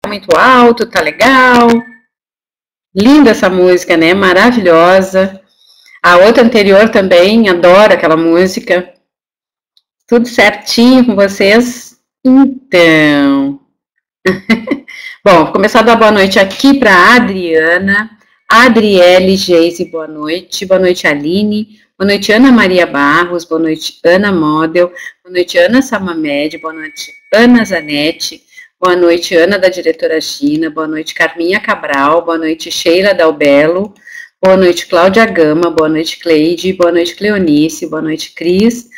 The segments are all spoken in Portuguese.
muito alto, tá legal. Linda essa música, né? Maravilhosa. A outra anterior também, adoro aquela música. Tudo certinho com vocês? Então... Bom, vou começar a dar boa noite aqui para a Adriana, Adriele Geise, boa noite, Aline, boa noite Ana Maria Barros, boa noite Ana Model, boa noite Ana Samamed, boa noite Ana Zanetti, boa noite Ana da diretora Gina, boa noite Carminha Cabral, boa noite Sheila Dalbello, boa noite Cláudia Gama, boa noite Cleide, boa noite Cleonice, boa noite Cris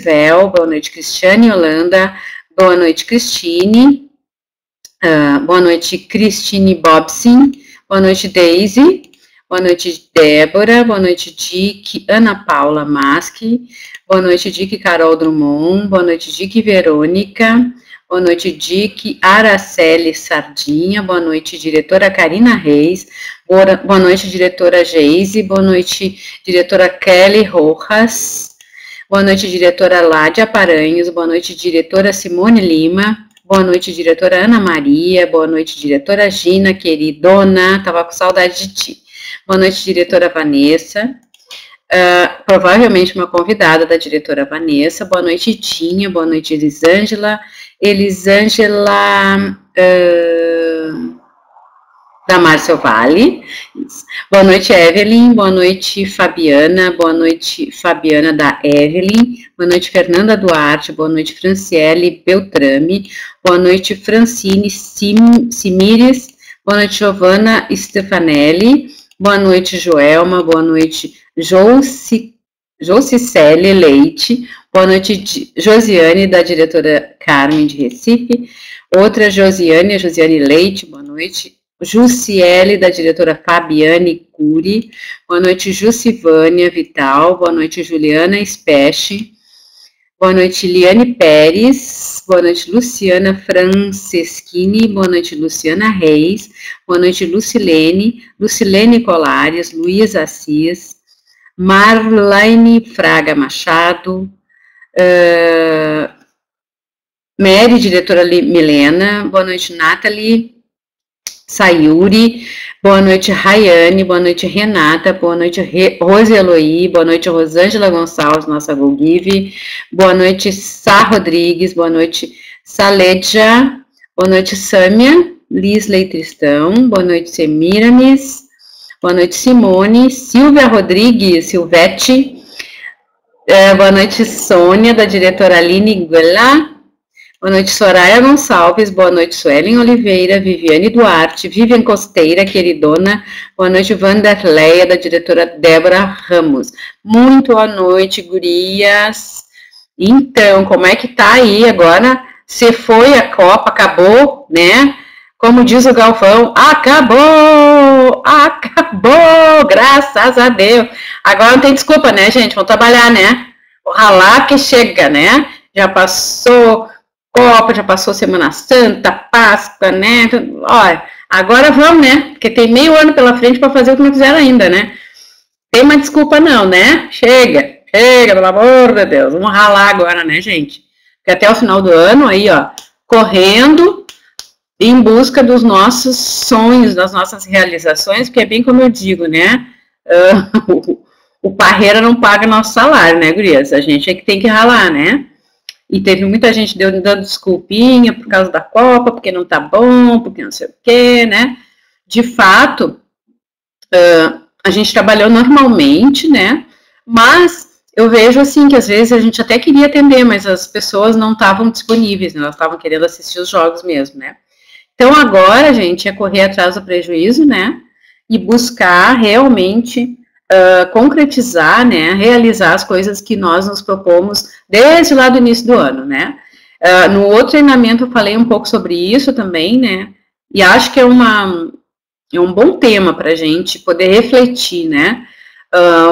Vel, boa noite Cristiane Holanda, boa noite Cristine, boa noite Cristine Bobson, boa noite Daisy, boa noite Débora, boa noite Dick, Ana Paula Maschi, boa noite Dick Carol Drummond, boa noite Dick Verônica, boa noite Dick Araceli Sardinha, boa noite diretora Karina Reis, boa noite diretora Geise, boa noite diretora Kelly Rojas, boa noite diretora Ládia Paranhos, boa noite diretora Simone Lima, boa noite, diretora Ana Maria. Boa noite, diretora Gina, queridona. Tava com saudade de ti. Boa noite, diretora Vanessa. Provavelmente uma convidada da diretora Vanessa. Boa noite, Tinha. Boa noite, Elisângela. Da Márcia Vale. Boa noite, Evelyn. Boa noite, Fabiana. Boa noite, Fabiana da Evelyn. Boa noite, Fernanda Duarte. Boa noite, Franciele Beltrame. Boa noite, Francine Simires. Boa noite, Giovana Stefanelli. Boa noite, Joelma. Boa noite, Josicele Leite. Boa noite, Josiane, da diretora Carmen de Recife. Outra Josiane, a Josiane Leite. Boa noite. Jussiele, da diretora Fabiane Cury. Boa noite, Jussivânia Vital. Boa noite, Juliana Speche. Boa noite, Liane Pérez. Boa noite, Luciana Franceschini. Boa noite, Luciana Reis. Boa noite, Lucilene Colares, Luiz Assis, Marlene Fraga Machado, Mary, diretora Milena. Boa noite, Nathalie Sayuri, boa noite, Rayane, boa noite, Renata, boa noite, Rose Eloy, boa noite, Rosângela Gonçalves, nossa GoGive, boa noite, Sá Rodrigues, boa noite, Saledja, boa noite, Sâmia, Lisley Tristão, boa noite, Semiramis, boa noite, Simone, Silvia Rodrigues, Silvete, boa noite, Sônia, da diretora Aline Guela. Boa noite, Soraya Gonçalves. Boa noite, Suelen Oliveira, Viviane Duarte, Vivian Costeira, queridona. Boa noite, Vanderleia, da diretora Débora Ramos. Muito boa noite, gurias. Então, como é que tá aí agora? Se foi a Copa, acabou, né? Como diz o Galvão, acabou! Acabou! Graças a Deus! Agora não tem desculpa, né, gente? Vamos trabalhar, né? Vou ralar que chega, né? Já passou Copa, já passou Semana Santa, Páscoa, né? Olha, agora vamos, né? Porque tem meio ano pela frente para fazer o que não fizeram ainda, né? Tem uma desculpa não, né? Chega, pelo amor de Deus. Vamos ralar agora, né, gente? Porque até o final do ano, aí, ó, correndo em busca dos nossos sonhos, das nossas realizações, porque é bem como eu digo, né? O parreira não paga nosso salário, né, gurias? A gente é que tem que ralar, né? E teve muita gente dando desculpinha por causa da Copa, porque não tá bom, porque não sei o quê, né? De fato, a gente trabalhou normalmente, né? Mas eu vejo, assim, que às vezes a gente até queria atender, mas as pessoas não estavam disponíveis, né? Elas estavam querendo assistir os jogos mesmo, né? Então, agora, gente, é correr atrás do prejuízo, né? E buscar realmente concretizar, né, realizar as coisas que nós nos propomos desde lá do início do ano, né. No outro treinamento eu falei um pouco sobre isso também, né, e acho que é um bom tema para a gente poder refletir, né,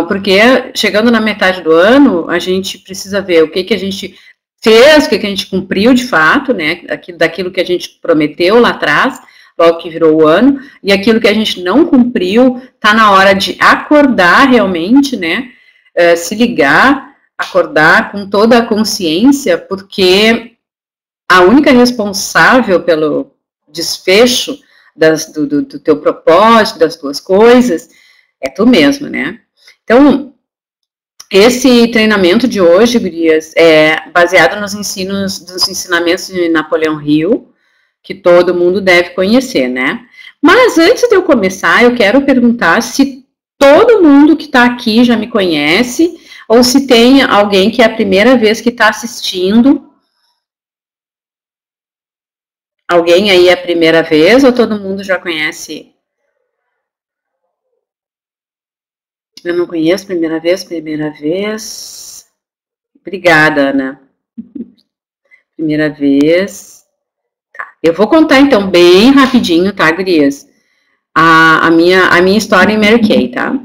porque chegando na metade do ano, a gente precisa ver o que a gente fez, o que a gente cumpriu de fato, né, daquilo que a gente prometeu lá atrás, logo que virou o ano, e aquilo que a gente não cumpriu, tá na hora de acordar realmente, né, se ligar, acordar com toda a consciência, porque a única responsável desfecho do teu propósito, das tuas coisas, é tu mesma, né? Então, esse treinamento de hoje, gurias, é baseado nos ensinamentos de Napoleão Hill, que todo mundo deve conhecer, né? Mas antes de eu começar, eu quero perguntar se todo mundo que está aqui já me conhece, ou se tem alguém que é a primeira vez que está assistindo. Alguém aí é a primeira vez, ou todo mundo já conhece? Eu não conheço, primeira vez, primeira vez. Obrigada, Ana. Primeira vez. Tá. Eu vou contar, então, bem rapidinho, tá, gurias? A minha história em Mary Kay, tá?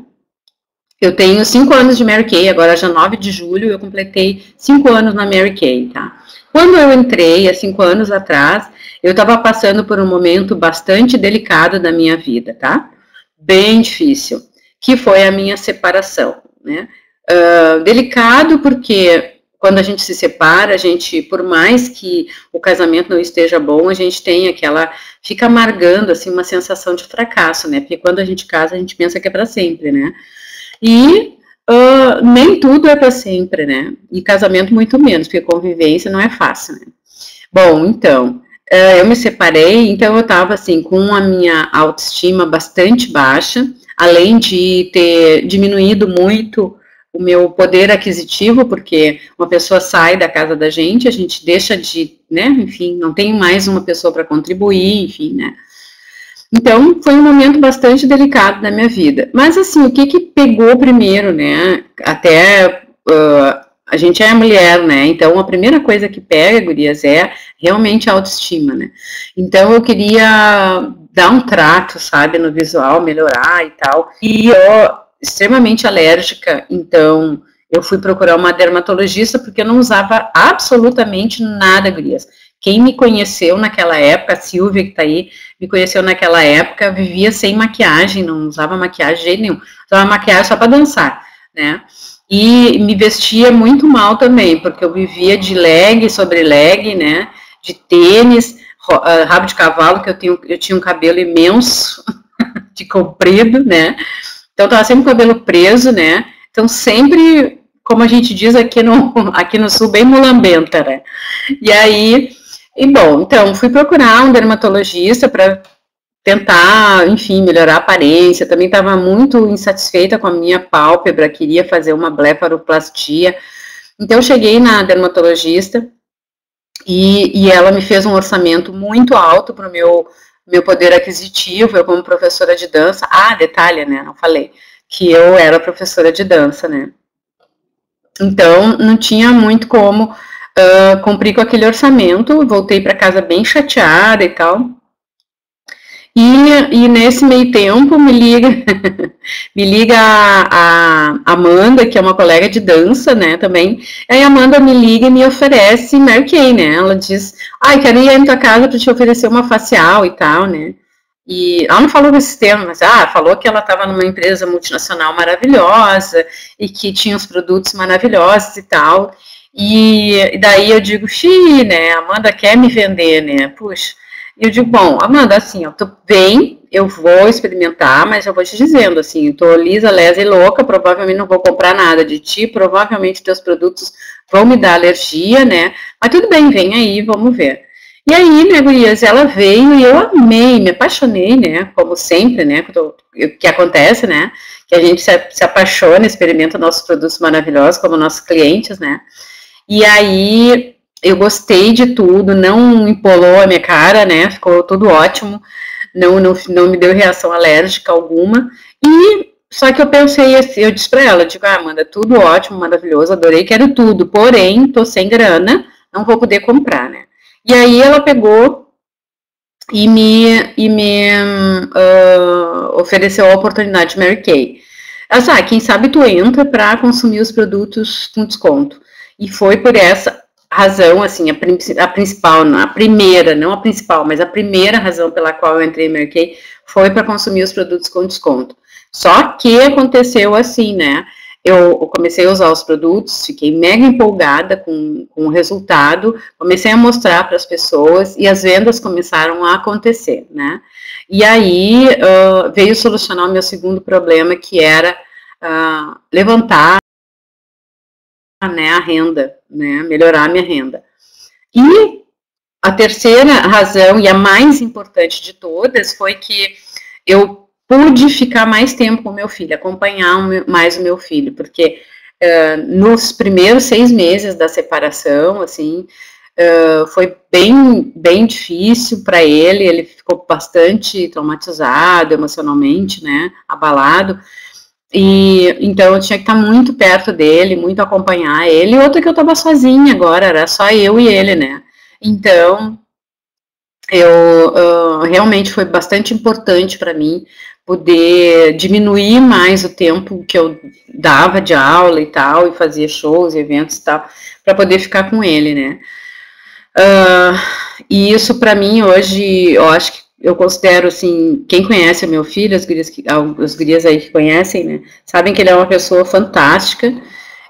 Eu tenho 5 anos de Mary Kay, agora já 9 de julho, eu completei 5 anos na Mary Kay, tá? Quando eu entrei, há 5 anos atrás, eu estava passando por um momento bastante delicado da minha vida, tá? Bem difícil, que foi a minha separação, né? Delicado porque quando a gente se separa, a gente, por mais que o casamento não esteja bom, a gente tem fica amargando, assim, uma sensação de fracasso, né? Porque quando a gente casa, a gente pensa que é para sempre, né? E nem tudo é para sempre, né? E casamento muito menos, porque convivência não é fácil, né? Bom, então, eu me separei, então eu estava assim, com a minha autoestima bastante baixa, além de ter diminuído muito o meu poder aquisitivo, porque uma pessoa sai da casa da gente, a gente deixa de, né, enfim, não tem mais uma pessoa para contribuir, enfim, né. Então, foi um momento bastante delicado da minha vida. Mas, assim, o que pegou primeiro, né, até a gente é mulher, né, então a primeira coisa que pega, gurias, é realmente a autoestima, né. Então, eu queria dar um trato, sabe, no visual, melhorar e tal, e eu extremamente alérgica, então eu fui procurar uma dermatologista porque eu não usava absolutamente nada, gurias. Quem me conheceu naquela época, a Silvia que tá aí, me conheceu naquela época, vivia sem maquiagem, não usava maquiagem de jeito nenhum, usava maquiagem só para dançar, né? E me vestia muito mal também, porque eu vivia de leg sobre leg, né? De tênis, rabo de cavalo, que eu tinha um cabelo imenso, de comprido, né? Então, tava sempre com o cabelo preso, né? Então, sempre, como a gente diz aqui no Sul, bem mulambenta, né? E aí, bom, então, fui procurar um dermatologista para tentar, enfim, melhorar a aparência. Também estava muito insatisfeita com a minha pálpebra, queria fazer uma blefaroplastia. Então, eu cheguei na dermatologista e ela me fez um orçamento muito alto para o meu poder aquisitivo, eu como professora de dança, detalhe, né, não falei, que eu era professora de dança, né, então não tinha muito como cumprir com aquele orçamento, voltei para casa bem chateada e tal, e nesse meio tempo me liga a Amanda, que é uma colega de dança, né, também. Aí a Amanda me liga e me oferece Mary Kay, né, ela diz, quero ir aí na tua casa para te oferecer uma facial e tal, né. E ela não falou desse tema, mas falou que ela estava numa empresa multinacional maravilhosa e que tinha os produtos maravilhosos e tal. E daí eu digo, né, a Amanda quer me vender, né, puxa. E eu digo, bom, Amanda, assim, bem, eu vou experimentar, mas eu vou te dizendo, assim, eu tô lisa, lesa e louca, provavelmente não vou comprar nada de ti, provavelmente teus produtos vão me dar alergia, né, mas tudo bem, vem aí, vamos ver. E aí, né, gurias, ela veio e eu amei, me apaixonei, né, como sempre, né, que acontece, né, que a gente se apaixona, experimenta nossos produtos maravilhosos como nossos clientes, né, e aí eu gostei de tudo, não empolou a minha cara, né, ficou tudo ótimo, não me deu reação alérgica alguma, e só que eu pensei assim, eu disse pra ela, digo, Amanda, tudo ótimo, maravilhoso, adorei, quero tudo, porém, tô sem grana, não vou poder comprar, né. E aí ela pegou e me ofereceu a oportunidade de Mary Kay. Ela disse, quem sabe tu entra para consumir os produtos com desconto. E foi por essa razão, assim, a principal, a primeira, não a principal, mas a primeira razão pela qual eu entrei em Mary Kay foi para consumir os produtos com desconto. Só que aconteceu assim, né? eu comecei a usar os produtos, fiquei mega empolgada com o resultado, comecei a mostrar para as pessoas e as vendas começaram a acontecer, né? E aí veio solucionar o meu segundo problema, que era levantar, né, a renda, né, melhorar a minha renda. E a terceira razão, e a mais importante de todas, foi que eu pude ficar mais tempo com o meu filho, acompanhar mais o meu filho, porque nos primeiros 6 meses da separação, assim, foi bem difícil para ele ficou bastante traumatizado emocionalmente, né, abalado, e então eu tinha que estar muito perto dele, muito acompanhar ele, e outra que eu estava sozinha agora, era só eu e ele, né, então realmente foi bastante importante para mim poder diminuir mais o tempo que eu dava de aula e tal, e fazia shows, eventos e tal, para poder ficar com ele, né. E isso para mim hoje, eu acho que eu considero, assim, quem conhece o meu filho, as gurias aí que conhecem, né, sabem que ele é uma pessoa fantástica,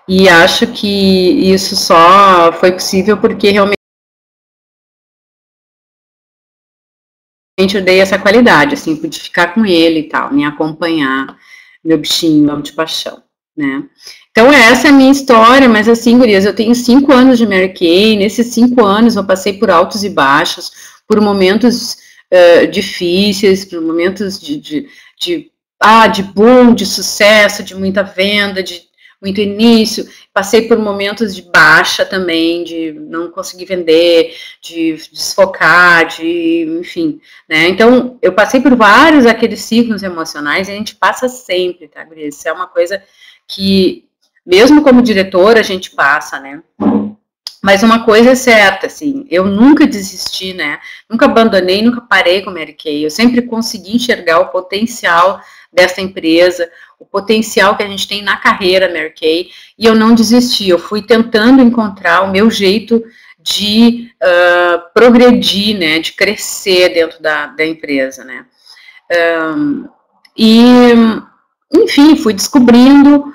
e acho que isso só foi possível porque realmente eu dei essa qualidade, assim, de ficar com ele e tal, me acompanhar, meu bichinho, amo de paixão, né. Então, essa é a minha história, mas assim, gurias, eu tenho 5 anos de Mary Kay, nesses 5 anos eu passei por altos e baixos, por momentos difíceis, por momentos de boom, de sucesso, de muita venda, de muito início, passei por momentos de baixa também, de não conseguir vender, de desfocar, enfim, né, então, eu passei por vários aqueles ciclos emocionais, e a gente passa sempre, tá, gurias, isso é uma coisa que, mesmo como diretora, a gente passa, né, mas uma coisa é certa, assim, eu nunca desisti, né, nunca abandonei, nunca parei com a Mary Kay, eu sempre consegui enxergar o potencial dessa empresa, o potencial que a gente tem na carreira Mary Kay, e eu não desisti, eu fui tentando encontrar o meu jeito de progredir, né, de crescer dentro da empresa, né, e, enfim, fui descobrindo,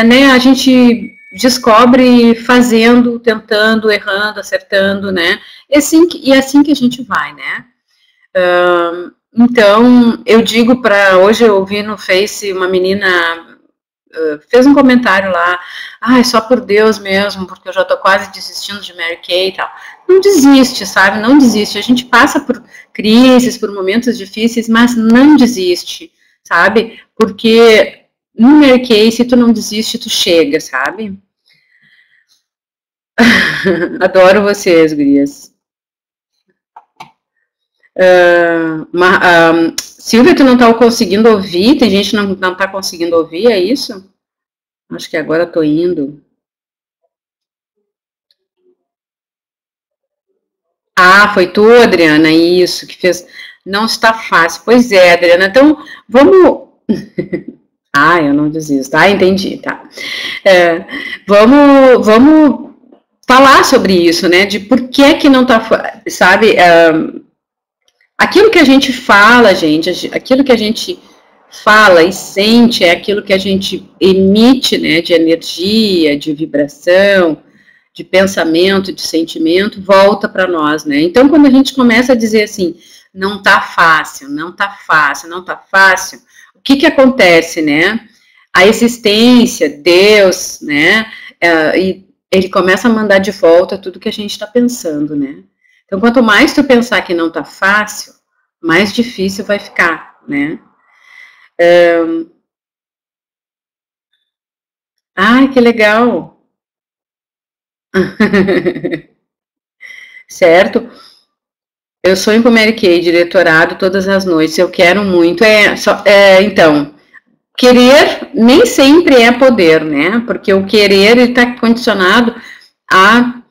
né, a gente descobre fazendo, tentando, errando, acertando, né, e é assim que a gente vai, né. Então, eu digo hoje eu vi no Face uma menina fez um comentário lá, só por Deus mesmo, porque eu já tô quase desistindo de Mary Kay e tal. Não desiste, sabe, não desiste, a gente passa por crises, por momentos difíceis, mas não desiste, sabe, porque no Mary Kay, se tu não desiste, tu chega, sabe. Adoro vocês, gurias. Silvia, tu não tá conseguindo ouvir? Tem gente que não tá conseguindo ouvir, é isso? Acho que agora eu tô indo. Foi tu, Adriana, isso, que fez. Não está fácil. Pois é, Adriana, então vamos. Eu não desisto. Entendi, tá. Vamos falar sobre isso, né? De por que não tá, sabe? Aquilo que a gente fala, gente, aquilo que a gente fala e sente é aquilo que a gente emite, né, de energia, de vibração, de pensamento, de sentimento, volta para nós, né? Então, quando a gente começa a dizer assim, não tá fácil, não tá fácil, não tá fácil, o que acontece, né? A existência, Deus, né, e ele começa a mandar de volta tudo que a gente está pensando, né? Então, quanto mais tu pensar que não tá fácil, mais difícil vai ficar, né? Que legal! Certo? Eu sonho com Mary Kay, diretorado todas as noites, eu quero muito. Então, querer nem sempre é poder, né? Porque o querer está condicionado a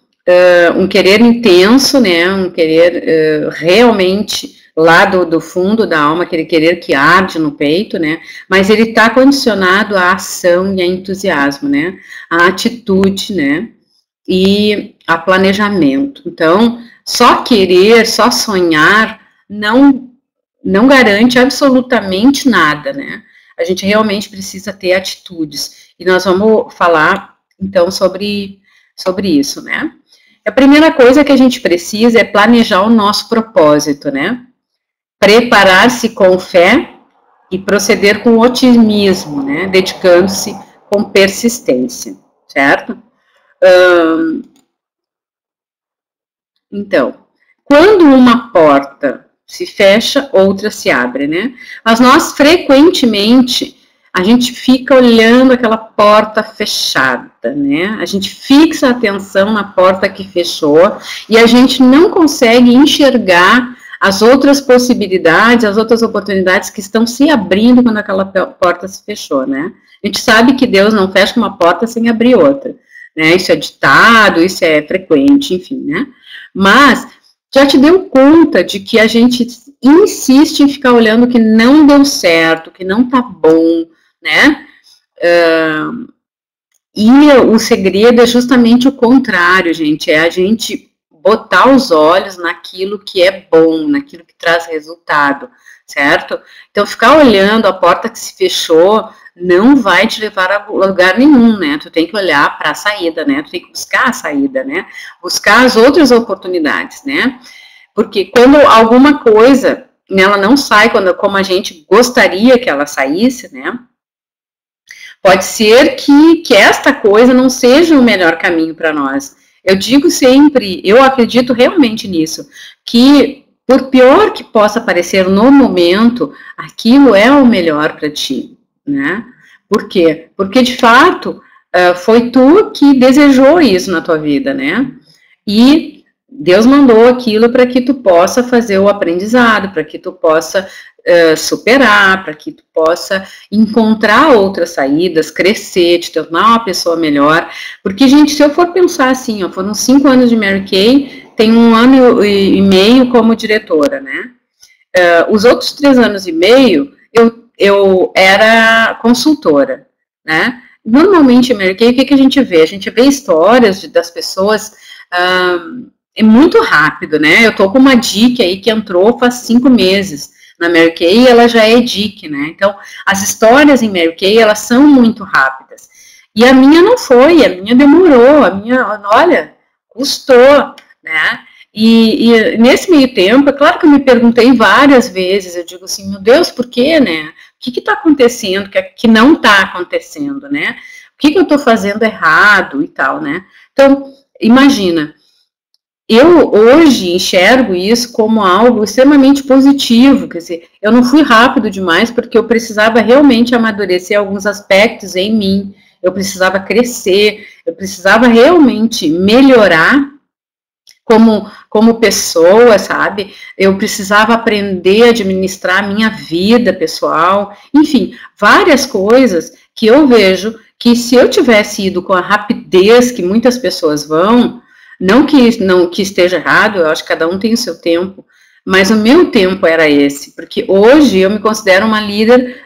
um querer intenso, né? Um querer realmente lá do fundo da alma, aquele querer que arde no peito, né? Mas ele está condicionado à ação e a entusiasmo, né? A atitude, né? E a planejamento. Então, só querer, só sonhar, não garante absolutamente nada, né? A gente realmente precisa ter atitudes. E nós vamos falar, então, sobre isso, né? A primeira coisa que a gente precisa é planejar o nosso propósito, né? Preparar-se com fé e proceder com otimismo, né? Dedicando-se com persistência, certo? Então, quando uma porta se fecha, outra se abre, né? Mas nós, frequentemente, a gente fica olhando aquela porta fechada, né? A gente fixa a atenção na porta que fechou e a gente não consegue enxergar as outras possibilidades, as outras oportunidades que estão se abrindo quando aquela porta se fechou, né? A gente sabe que Deus não fecha uma porta sem abrir outra, né? Isso é ditado, isso é frequente, enfim, né? Mas já te deu conta de que a gente insiste em ficar olhando o que não deu certo, que não tá bom, né? E o segredo é justamente o contrário, gente, é a gente botar os olhos naquilo que é bom, naquilo que traz resultado, certo? Então, ficar olhando a porta que se fechou não vai te levar a lugar nenhum, né? Tu tem que olhar para a saída, né? Tu tem que buscar a saída, né? Buscar as outras oportunidades, né? Porque quando alguma coisa, ela não sai como a gente gostaria que ela saísse, né? Pode ser que esta coisa não seja o melhor caminho para nós. Eu digo sempre, eu acredito realmente nisso, que por pior que possa parecer no momento, aquilo é o melhor para ti, né? Por quê? Porque, de fato, foi tu que desejou isso na tua vida, né? E Deus mandou aquilo para que tu possa fazer o aprendizado, para que tu possa superar, para que tu possa encontrar outras saídas, crescer, te tornar uma pessoa melhor. Porque, gente, se eu for pensar assim, ó, foram 5 anos de Mary Kay, tem 1 ano e meio como diretora, né? Os outros 3 anos e meio, eu era consultora, né? Normalmente, Mary Kay, o que a gente vê? A gente vê histórias das pessoas é muito rápido, né? Eu tô com uma DIC aí que entrou faz 5 meses na Mary Kay e ela já é DIC, né? Então, as histórias em Mary Kay, elas são muito rápidas. E a minha não foi, a minha demorou, a minha, olha, custou, né? E nesse meio tempo, é claro que eu me perguntei várias vezes, eu digo assim, meu Deus, por quê, né? O que está acontecendo que não está acontecendo, né? O que eu estou fazendo errado e tal, né? Então, imagina, eu hoje enxergo isso como algo extremamente positivo, quer dizer, eu não fui rápido demais porque eu precisava realmente amadurecer alguns aspectos em mim, eu precisava crescer, eu precisava realmente melhorar como pessoa, sabe? Eu precisava aprender a administrar a minha vida pessoal, enfim, várias coisas que eu vejo que se eu tivesse ido com a rapidez que muitas pessoas vão, não que esteja errado, eu acho que cada um tem o seu tempo, mas o meu tempo era esse, porque hoje eu me considero uma líder,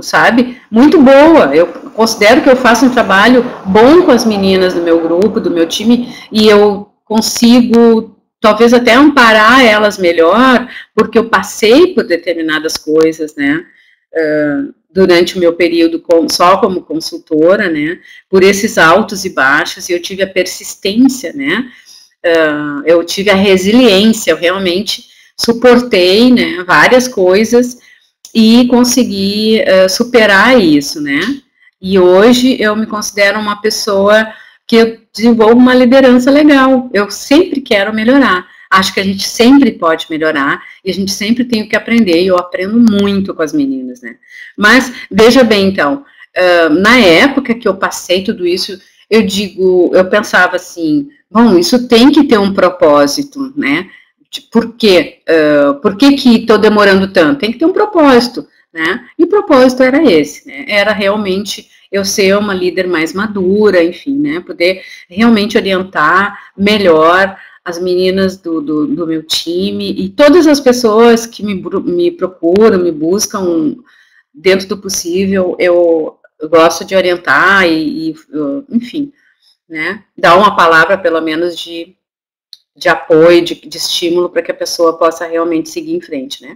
sabe, muito boa, eu considero que eu faço um trabalho bom com as meninas do meu grupo, do meu time, e eu consigo talvez até amparar elas melhor, porque eu passei por determinadas coisas, né, durante o meu período só como consultora, né, por esses altos e baixos, e eu tive a persistência, né, eu tive a resiliência, eu realmente suportei, né, várias coisas e consegui superar isso, né, e hoje eu me considero uma pessoa que eu desenvolvo uma liderança legal, eu sempre quero melhorar, acho que a gente sempre pode melhorar, e a gente sempre tem o que aprender, e eu aprendo muito com as meninas, né. Mas, veja bem, então, na época que eu passei tudo isso, eu pensava assim, bom, isso tem que ter um propósito, né, por quê? Por que estou demorando tanto? Tem que ter um propósito, né, e o propósito era esse, né, era realmente eu ser uma líder mais madura, enfim, né, poder realmente orientar melhor as meninas do meu time e todas as pessoas que me procuram, me buscam dentro do possível, eu gosto de orientar enfim, né, dar uma palavra pelo menos de apoio, de estímulo para que a pessoa possa realmente seguir em frente, né.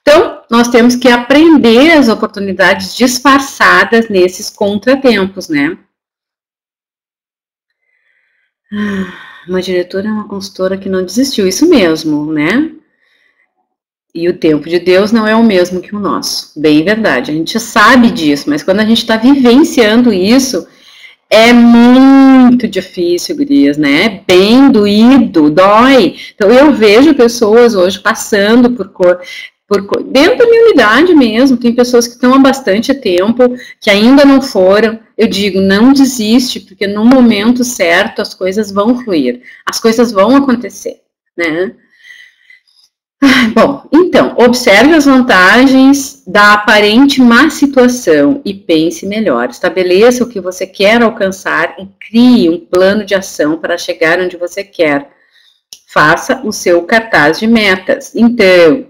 Então, nós temos que aprender as oportunidades disfarçadas nesses contratempos, né? Uma diretora é uma consultora que não desistiu, isso mesmo, né? E o tempo de Deus não é o mesmo que o nosso, bem verdade, a gente sabe disso, mas quando a gente está vivenciando isso, é muito difícil, gurias, né? É bem doído, dói. Então, eu vejo pessoas hoje passando dentro da minha unidade mesmo, tem pessoas que estão há bastante tempo, que ainda não foram. Eu digo, não desiste, porque no momento certo as coisas vão fluir, as coisas vão acontecer, né? Bom, então, observe as vantagens da aparente má situação e pense melhor. Estabeleça o que você quer alcançar e crie um plano de ação para chegar onde você quer. Faça o seu cartaz de metas. Então,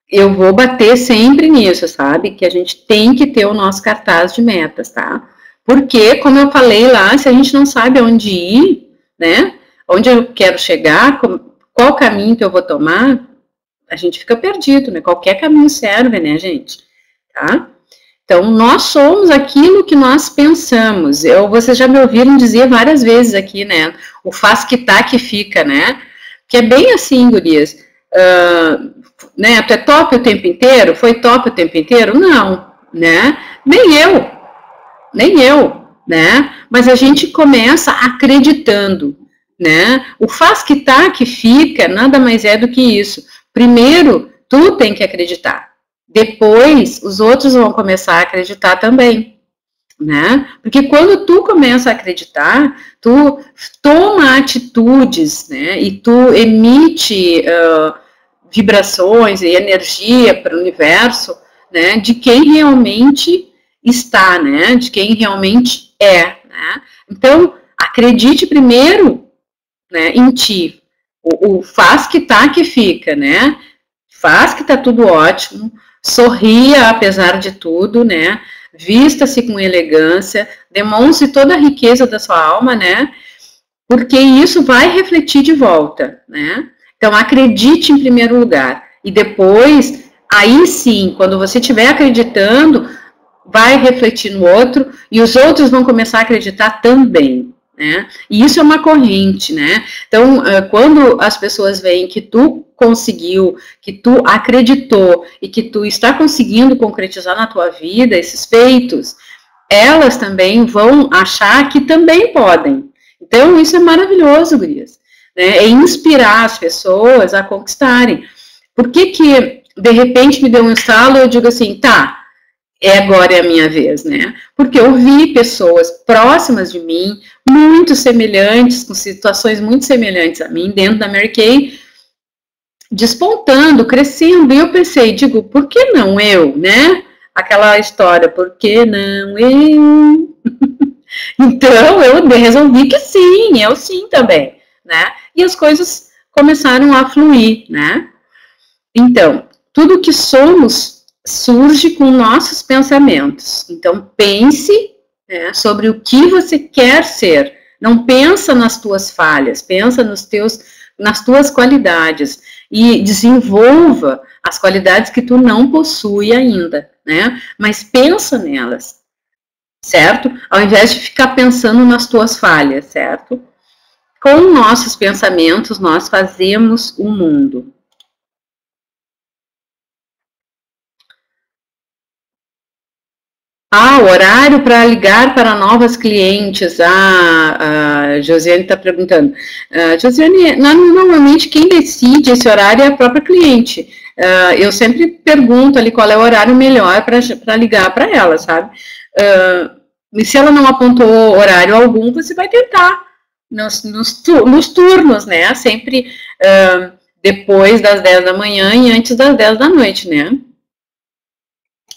eu vou bater sempre nisso, sabe? Que a gente tem que ter o nosso cartaz de metas, tá? Porque, como eu falei lá, se a gente não sabe aonde ir, né? Onde eu quero chegar, qual caminho que eu vou tomar, a gente fica perdido, né? Qualquer caminho serve, né, gente? Tá? Então, nós somos aquilo que nós pensamos. Vocês já me ouviram dizer várias vezes aqui, né? O faz que tá que fica, né? Que é bem assim, gurias. Né? Tu é top o tempo inteiro? Foi top o tempo inteiro? Não, né? Nem eu, né? Mas a gente começa acreditando, né? O faz que tá, que fica, nada mais é do que isso. Primeiro, tu tem que acreditar. Depois, os outros vão começar a acreditar também, né? Porque quando tu começa a acreditar, tu toma atitudes, né? E tu emite vibrações e energia para o universo, né? De quem realmente está, né? De quem realmente é, né? Então, acredite primeiro, né, em ti. O faz que tá que fica, né? Faz que tá tudo ótimo, sorria apesar de tudo, né? Vista-se com elegância, demonstre toda a riqueza da sua alma, né? Porque isso vai refletir de volta, né? Então, acredite em primeiro lugar. E depois, aí sim, quando você estiver acreditando, vai refletir no outro e os outros vão começar a acreditar também, né? E isso é uma corrente, né? Então, quando as pessoas veem que tu conseguiu, que tu acreditou e que tu está conseguindo concretizar na tua vida esses feitos, elas também vão achar que também podem. Então, isso é maravilhoso, gurias, né? É inspirar as pessoas a conquistarem. Por que de repente, me deu um estalo e eu digo assim, tá, agora é a minha vez, né? Porque eu vi pessoas próximas de mim, muito semelhantes, com situações muito semelhantes a mim, dentro da Mary Kay, despontando, crescendo, e eu pensei, digo, por que não eu, né? Aquela história, por que não eu? Então, eu resolvi que sim, eu sim também, né? E as coisas começaram a fluir, né? Então, tudo que somos surge com nossos pensamentos. Então, pense, né, sobre o que você quer ser. Não pensa nas tuas falhas, pensa nas tuas qualidades e desenvolva as qualidades que tu não possui ainda, né? Mas pensa nelas, certo? Ao invés de ficar pensando nas tuas falhas, certo? Com nossos pensamentos, nós fazemos o mundo. Horário para ligar para novas clientes. A Josiane está perguntando. Josiane, normalmente quem decide esse horário é a própria cliente. Eu sempre pergunto ali qual é o horário melhor para ligar para ela, sabe? E se ela não apontou horário algum, você vai tentar nos turnos, né? Sempre depois das 10 da manhã e antes das 10 da noite, né?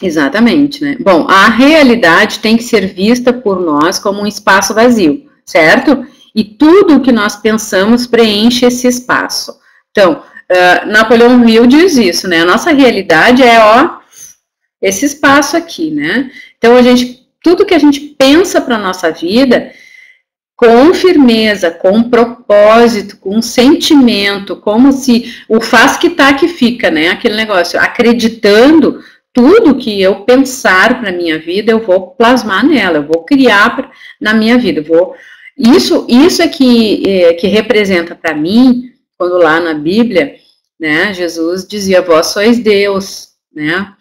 Exatamente, né? Bom, a realidade tem que ser vista por nós como um espaço vazio, certo? E tudo o que nós pensamos preenche esse espaço. Então, Napoleão Hill diz isso, né? A nossa realidade é, esse espaço aqui, né? Então, tudo que a gente pensa para a nossa vida com firmeza, com propósito, com sentimento, como se o faz que tá que fica, né? Aquele negócio, acreditando tudo que eu pensar para minha vida, eu vou plasmar nela, eu vou criar na minha vida, Isso é que representa para mim, quando lá na Bíblia, né, Jesus dizia, vós sois Deus, né?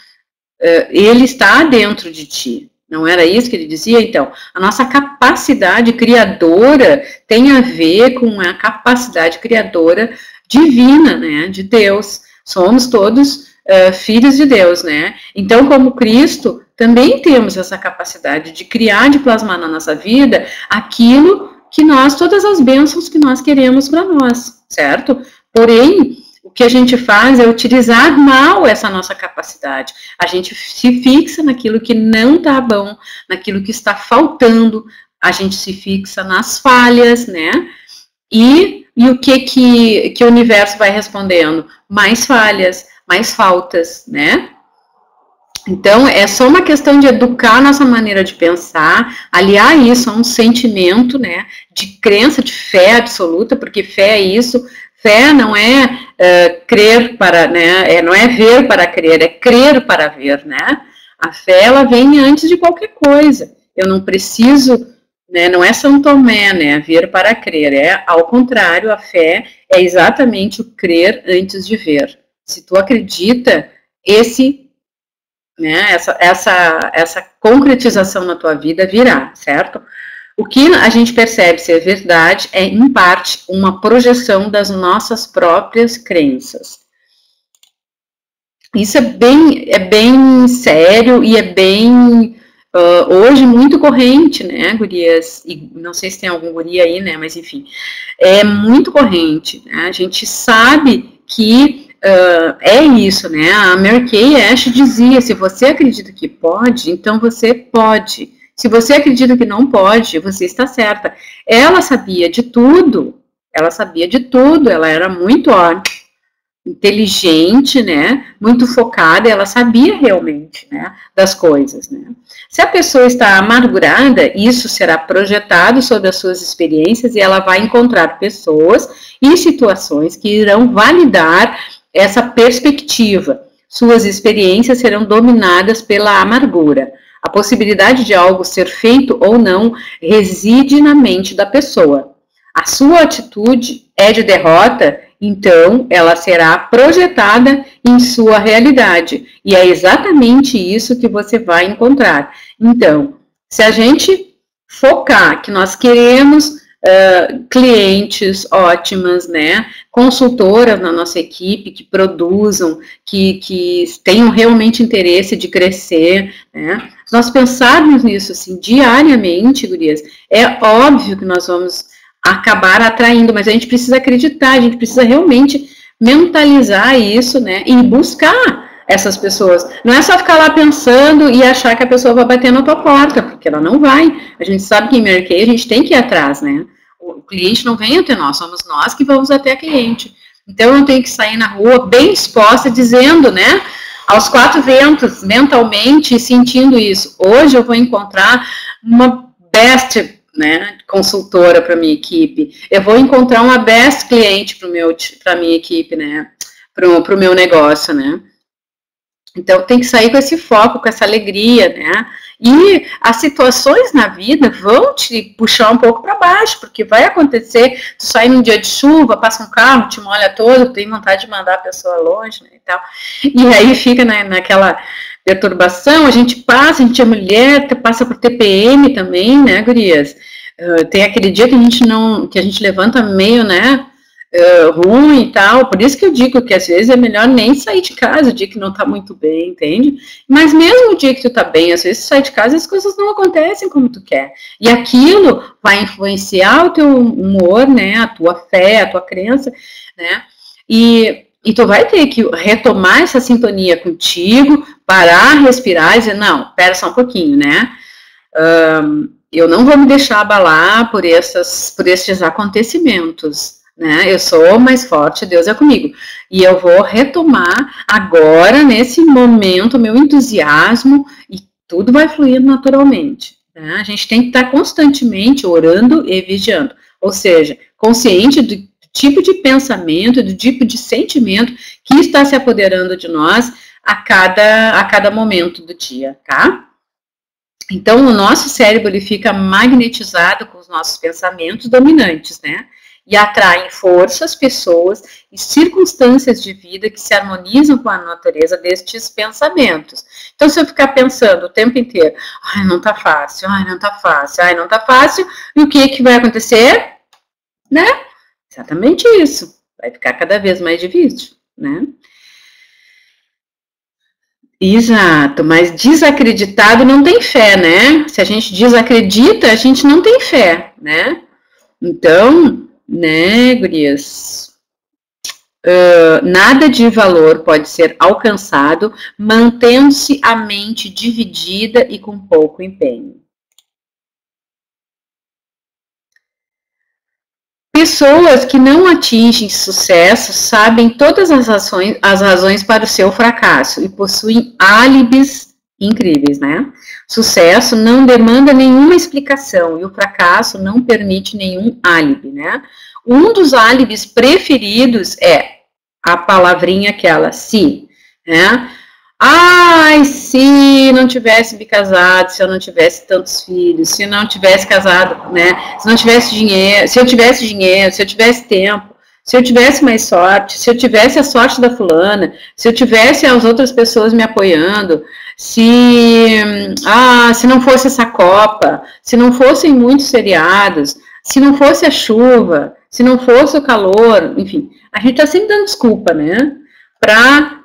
Ele está dentro de ti. Não era isso que ele dizia? Então, a nossa capacidade criadora tem a ver com a capacidade criadora divina, né, de Deus. Somos todos filhos de Deus, né? Então, como Cristo, também temos essa capacidade de criar, de plasmar na nossa vida aquilo que nós, todas as bênçãos que nós queremos para nós, certo? Porém, o que a gente faz é utilizar mal essa nossa capacidade. A gente se fixa naquilo que não está bom, naquilo que está faltando, a gente se fixa nas falhas, né? E o que o universo vai respondendo? Mais falhas, mais faltas, né? Então, é só uma questão de educar a nossa maneira de pensar, aliar isso a um sentimento, né, de crença, de fé absoluta, porque fé é isso. Fé não é crer para, né, não é ver para crer, é crer para ver, né? A fé, ela vem antes de qualquer coisa. Eu não preciso, né, não é São Tomé, né, ver para crer, é ao contrário, a fé é exatamente o crer antes de ver. Se tu acredita, essa concretização na tua vida virá, certo? O que a gente percebe ser verdade é, em parte, uma projeção das nossas próprias crenças. Isso é bem sério e é bem, hoje, muito corrente, né, gurias? E não sei se tem algum guri aí, né, mas enfim, é muito corrente, né? A gente sabe que é isso, né? A Mary Kay Ash dizia, se você acredita que pode, então você pode. Se você acredita que não pode, você está certa. Ela sabia de tudo, ela era muito inteligente, né? Muito focada, ela sabia realmente, né, das coisas, né? Se a pessoa está amargurada, isso será projetado sobre as suas experiências e ela vai encontrar pessoas e situações que irão validar essa perspectiva. Suas experiências serão dominadas pela amargura. A possibilidade de algo ser feito ou não reside na mente da pessoa. A sua atitude é de derrota, então ela será projetada em sua realidade. E é exatamente isso que você vai encontrar. Então, se a gente focar que nós queremos clientes ótimas, né, consultoras na nossa equipe que produzam, que tenham realmente interesse de crescer, né, nós pensarmos nisso assim diariamente, gurias, é óbvio que nós vamos acabar atraindo, mas a gente precisa acreditar, a gente precisa realmente mentalizar isso, né, e buscar essas pessoas. Não é só ficar lá pensando e achar que a pessoa vai bater na tua porta, porque ela não vai. A gente sabe que em Mary Kay a gente tem que ir atrás, né? O cliente não vem até nós, somos nós que vamos até a cliente. Então eu tenho que sair na rua bem disposta, dizendo, né, aos quatro ventos, mentalmente, sentindo isso. Hoje eu vou encontrar uma best, né, consultora para minha equipe. Eu vou encontrar uma best cliente para minha equipe, né, para o meu negócio, né. Então, tem que sair com esse foco, com essa alegria, né? E as situações na vida vão te puxar um pouco para baixo, porque vai acontecer, tu sai num dia de chuva, passa um carro, te molha todo, tem vontade de mandar a pessoa longe, né, e tal. E aí fica naquela perturbação, a gente é mulher, passa por TPM também, né, gurias? Tem aquele dia que a gente levanta meio, né, ruim e tal, por isso que eu digo que às vezes é melhor nem sair de casa o dia que não tá muito bem, entende? Mas mesmo o dia que tu tá bem, às vezes tu sai de casa e as coisas não acontecem como tu quer, e aquilo vai influenciar o teu humor, né, a tua fé, a tua crença, né, e tu vai ter que retomar essa sintonia contigo, parar, respirar e dizer, não, pera só um pouquinho, né, eu não vou me deixar abalar por esses acontecimentos, né? Eu sou mais forte, Deus é comigo. E eu vou retomar agora, nesse momento, meu entusiasmo, e tudo vai fluir naturalmente. né? A gente tem que estar constantemente orando e vigiando, ou seja, consciente do tipo de pensamento, do tipo de sentimento que está se apoderando de nós a cada momento do dia, tá? Então, o nosso cérebro, ele fica magnetizado com os nossos pensamentos dominantes, né? E atraem forças, pessoas e circunstâncias de vida que se harmonizam com a natureza destes pensamentos. Então, se eu ficar pensando o tempo inteiro, ai, não tá fácil, ai, não tá fácil, ai, não tá fácil, e o que vai acontecer? Né? Exatamente isso. Vai ficar cada vez mais difícil, né? Exato, mas desacreditado não tem fé, né? Se a gente desacredita, a gente não tem fé, né? Então, né, gurias, nada de valor pode ser alcançado mantendo-se a mente dividida e com pouco empenho. Pessoas que não atingem sucesso sabem todas as razões para o seu fracasso e possuem álibis incríveis, né? Sucesso não demanda nenhuma explicação e o fracasso não permite nenhum álibi, né? Um dos álibis preferidos é a palavrinha aquela, se, né? Ai, se não tivesse me casado, se eu não tivesse tantos filhos, se não tivesse casado, né? Se não tivesse dinheiro, se eu tivesse dinheiro, se eu tivesse tempo, se eu tivesse mais sorte, se eu tivesse a sorte da fulana, se eu tivesse as outras pessoas me apoiando, se não fosse essa Copa, se não fossem muitos feriados, se não fosse a chuva, se não fosse o calor, enfim, a gente tá sempre dando desculpa, né? Para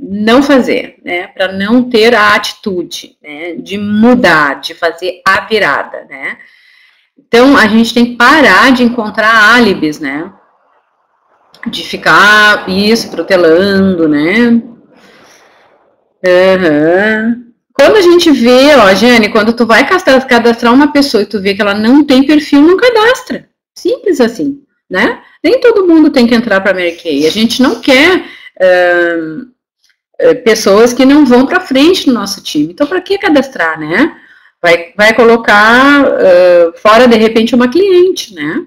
não fazer, né, para não ter a atitude, né, de mudar, de fazer a virada, né. Então, a gente tem que parar de encontrar álibis, né, de ficar, isso, protelando, né. Quando a gente vê, ó, Jane, quando tu vai cadastrar uma pessoa e tu vê que ela não tem perfil, não cadastra. Simples assim, né. Nem todo mundo tem que entrar para a Mary Kay. A gente não quer pessoas que não vão para frente no nosso time. Então, para que cadastrar, né? Vai colocar fora, de repente, uma cliente, né?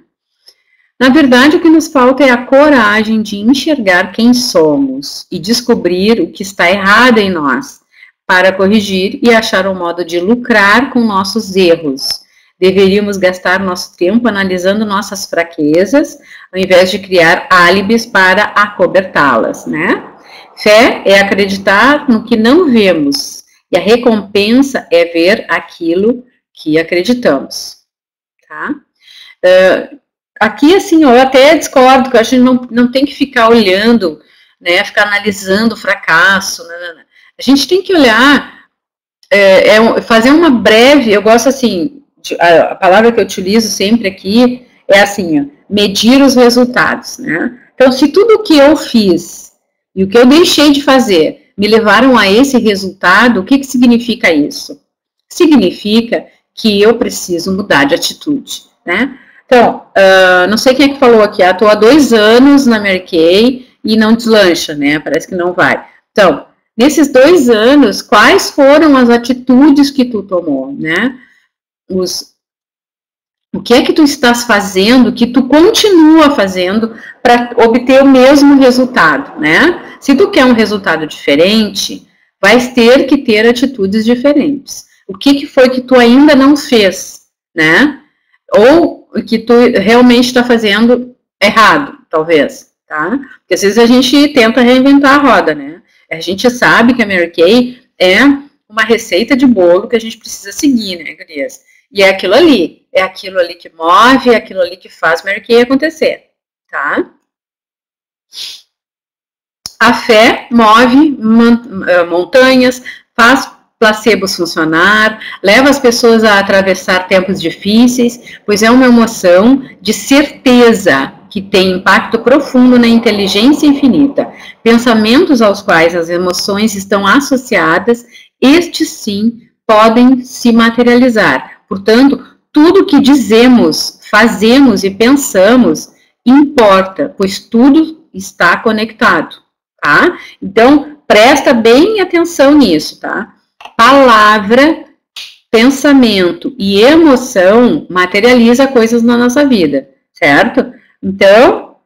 Na verdade, o que nos falta é a coragem de enxergar quem somos e descobrir o que está errado em nós, para corrigir e achar um modo de lucrar com nossos erros. Deveríamos gastar nosso tempo analisando nossas fraquezas, ao invés de criar álibis para acobertá-las, né? Fé é acreditar no que não vemos, e a recompensa é ver aquilo que acreditamos, tá? Aqui, assim, eu até discordo, que a gente não tem que ficar olhando, né, ficar analisando o fracasso, né. A gente tem que olhar, fazer uma breve, eu gosto assim, a palavra que eu utilizo sempre aqui é assim, ó, medir os resultados, né? Então, se tudo o que eu fiz e o que eu deixei de fazer me levaram a esse resultado, o que significa isso? Significa que eu preciso mudar de atitude, né? Então, não sei quem é que falou aqui, estou há 2 anos na Mary Kay e não deslancha, né? Parece que não vai. Então, nesses 2 anos, quais foram as atitudes que tu tomou, né? O que é que tu estás fazendo, que tu continua fazendo para obter o mesmo resultado, né? Se tu quer um resultado diferente, vais ter que ter atitudes diferentes. O que foi que tu ainda não fez, né? Ou o que tu realmente está fazendo errado, talvez, tá? Porque às vezes a gente tenta reinventar a roda, né? A gente sabe que a Mary Kay é uma receita de bolo que a gente precisa seguir, né, gurias? E é aquilo ali que move, é aquilo ali que faz Mary Kay acontecer, tá? A fé move montanhas, faz placebos funcionar, leva as pessoas a atravessar tempos difíceis, pois é uma emoção de certeza que tem impacto profundo na inteligência infinita. Pensamentos aos quais as emoções estão associadas, estes sim podem se materializar. Portanto, tudo que dizemos, fazemos e pensamos importa, pois tudo está conectado, tá? Então, presta bem atenção nisso, tá? Palavra pensamento e emoção materializa coisas na nossa vida, certo? Então,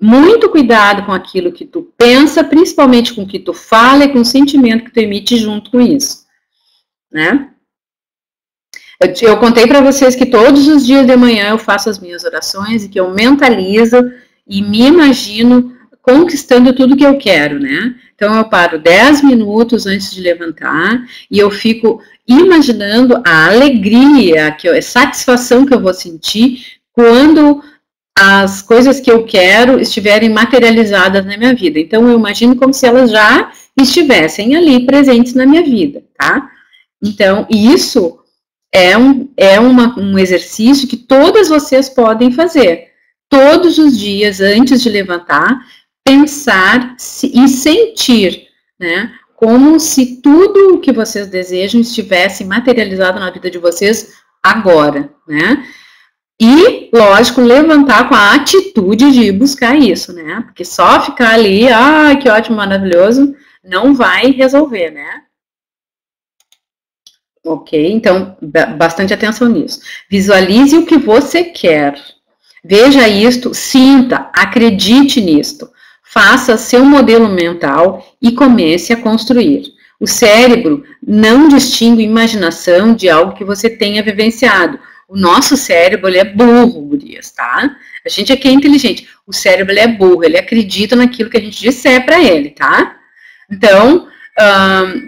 muito cuidado com aquilo que tu pensa, principalmente com o que tu fala e com o sentimento que tu emite junto com isso, né? Eu contei para vocês que todos os dias de manhã eu faço as minhas orações e que eu mentalizo e me imagino conquistando tudo que eu quero, né? Então eu paro 10 minutos antes de levantar e eu fico imaginando a alegria, a satisfação que eu vou sentir quando as coisas que eu quero estiverem materializadas na minha vida. Então eu imagino como se elas já estivessem ali presentes na minha vida, tá? Então isso é um exercício que todas vocês podem fazer. Todos os dias, antes de levantar, pensar e sentir, né? Como se tudo o que vocês desejam estivesse materializado na vida de vocês agora, né? E, lógico, levantar com a atitude de ir buscar isso, né? Porque só ficar ali, que ótimo, maravilhoso, não vai resolver, né? Ok? Então, bastante atenção nisso. Visualize o que você quer. Veja isto, sinta, acredite nisto. Faça seu modelo mental e comece a construir. O cérebro não distingue imaginação de algo que você tenha vivenciado. O nosso cérebro, ele é burro, gurias, tá? A gente aqui é inteligente. O cérebro, ele é burro, ele acredita naquilo que a gente disser para ele, tá? Então,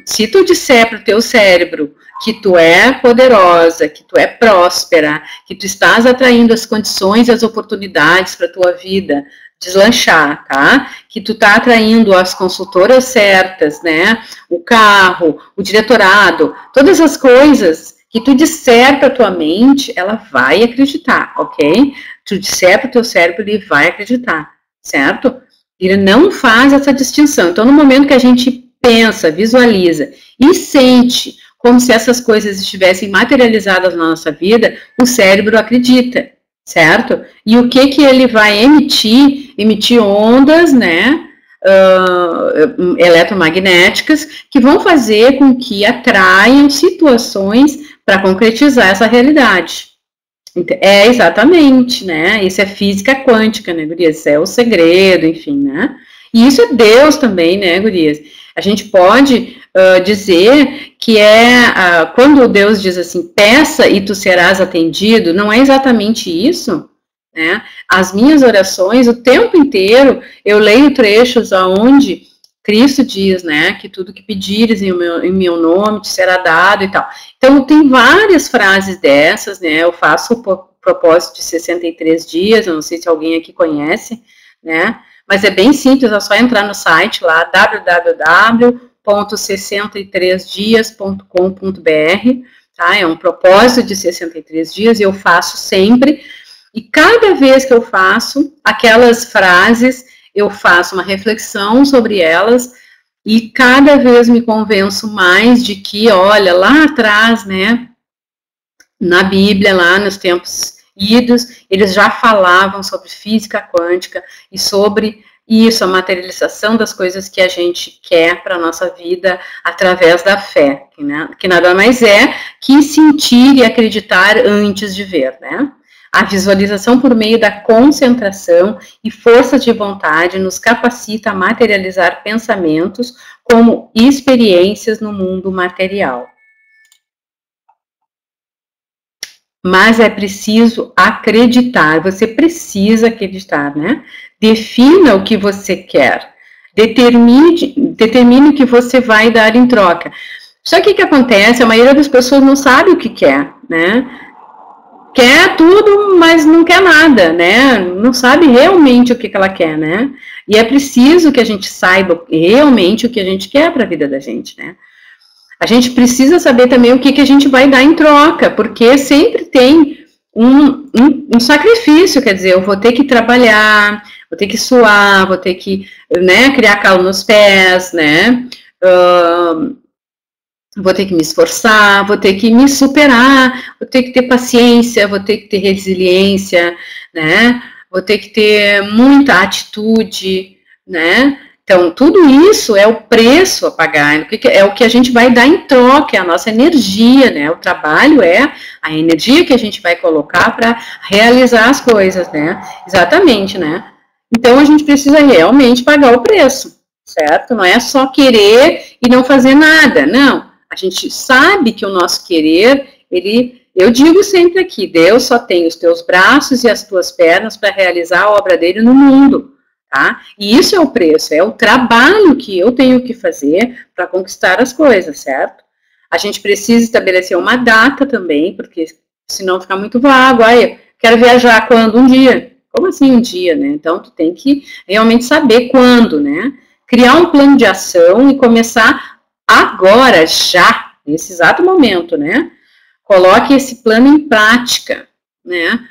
se tu disser para o teu cérebro que tu é poderosa, que tu é próspera, que tu estás atraindo as condições e as oportunidades para a tua vida deslanchar, tá? Que tu tá atraindo as consultoras certas, né? O carro, o diretorado, todas as coisas que tu disser para tua mente, ela vai acreditar, ok? Tu disser para o teu cérebro, ele vai acreditar, certo? Ele não faz essa distinção. Então, no momento que a gente pensa, visualiza e sente como se essas coisas estivessem materializadas na nossa vida, o cérebro acredita, certo? E o que ele vai emitir? Emitir ondas, né, eletromagnéticas, que vão fazer com que atraiam situações para concretizar essa realidade. É exatamente, né? Isso é física quântica, né, gurias? Isso é o segredo, enfim, né? E isso é Deus também, né, gurias? A gente pode dizer que quando Deus diz assim, peça e tu serás atendido, não é exatamente isso, né? As minhas orações, o tempo inteiro, eu leio trechos onde Cristo diz, né, que tudo que pedires em meu nome te será dado e tal. Então, tem várias frases dessas, né, eu faço o propósito de 63 dias, eu não sei se alguém aqui conhece, né, mas é bem simples, é só entrar no site lá, www.63dias.com.br, tá, é um propósito de 63 dias e eu faço sempre, e cada vez que eu faço aquelas frases, eu faço uma reflexão sobre elas e cada vez me convenço mais de que, olha, lá atrás, né, na Bíblia, lá nos tempos idos, eles já falavam sobre física quântica e sobre isso, a materialização das coisas que a gente quer para a nossa vida através da fé, né, que nada mais é que sentir e acreditar antes de ver, né? A visualização por meio da concentração e força de vontade nos capacita a materializar pensamentos como experiências no mundo material. Mas é preciso acreditar, você precisa acreditar, né? Defina o que você quer, determine o que você vai dar em troca. Só que o que acontece? A maioria das pessoas não sabe o que quer, né? Quer tudo, mas não quer nada, né? Não sabe realmente o que ela quer, né? E é preciso que a gente saiba realmente o que a gente quer para a vida da gente, né? A gente precisa saber também o que a gente vai dar em troca, porque sempre tem um sacrifício, quer dizer, eu vou ter que trabalhar, vou ter que suar, vou ter que, né, criar calo nos pés, né? Vou ter que me esforçar, vou ter que me superar, vou ter que ter paciência, vou ter que ter resiliência, né? Vou ter que ter muita atitude, né? Então, tudo isso é o preço a pagar, é o que a gente vai dar em troca, é a nossa energia, né? O trabalho é a energia que a gente vai colocar para realizar as coisas, né? Exatamente, né? Então, a gente precisa realmente pagar o preço, certo? Não é só querer e não fazer nada, não. A gente sabe que o nosso querer, eu digo sempre aqui, Deus só tem os teus braços e as tuas pernas para realizar a obra dele no mundo. Tá? E isso é o preço, é o trabalho que eu tenho que fazer para conquistar as coisas, certo? A gente precisa estabelecer uma data também, porque senão fica muito vago. Aí, quero viajar quando? Um dia. Como assim um dia, né? Então, tu tem que realmente saber quando, né? Criar um plano de ação e começar agora, já, nesse exato momento, né? Coloque esse plano em prática, né?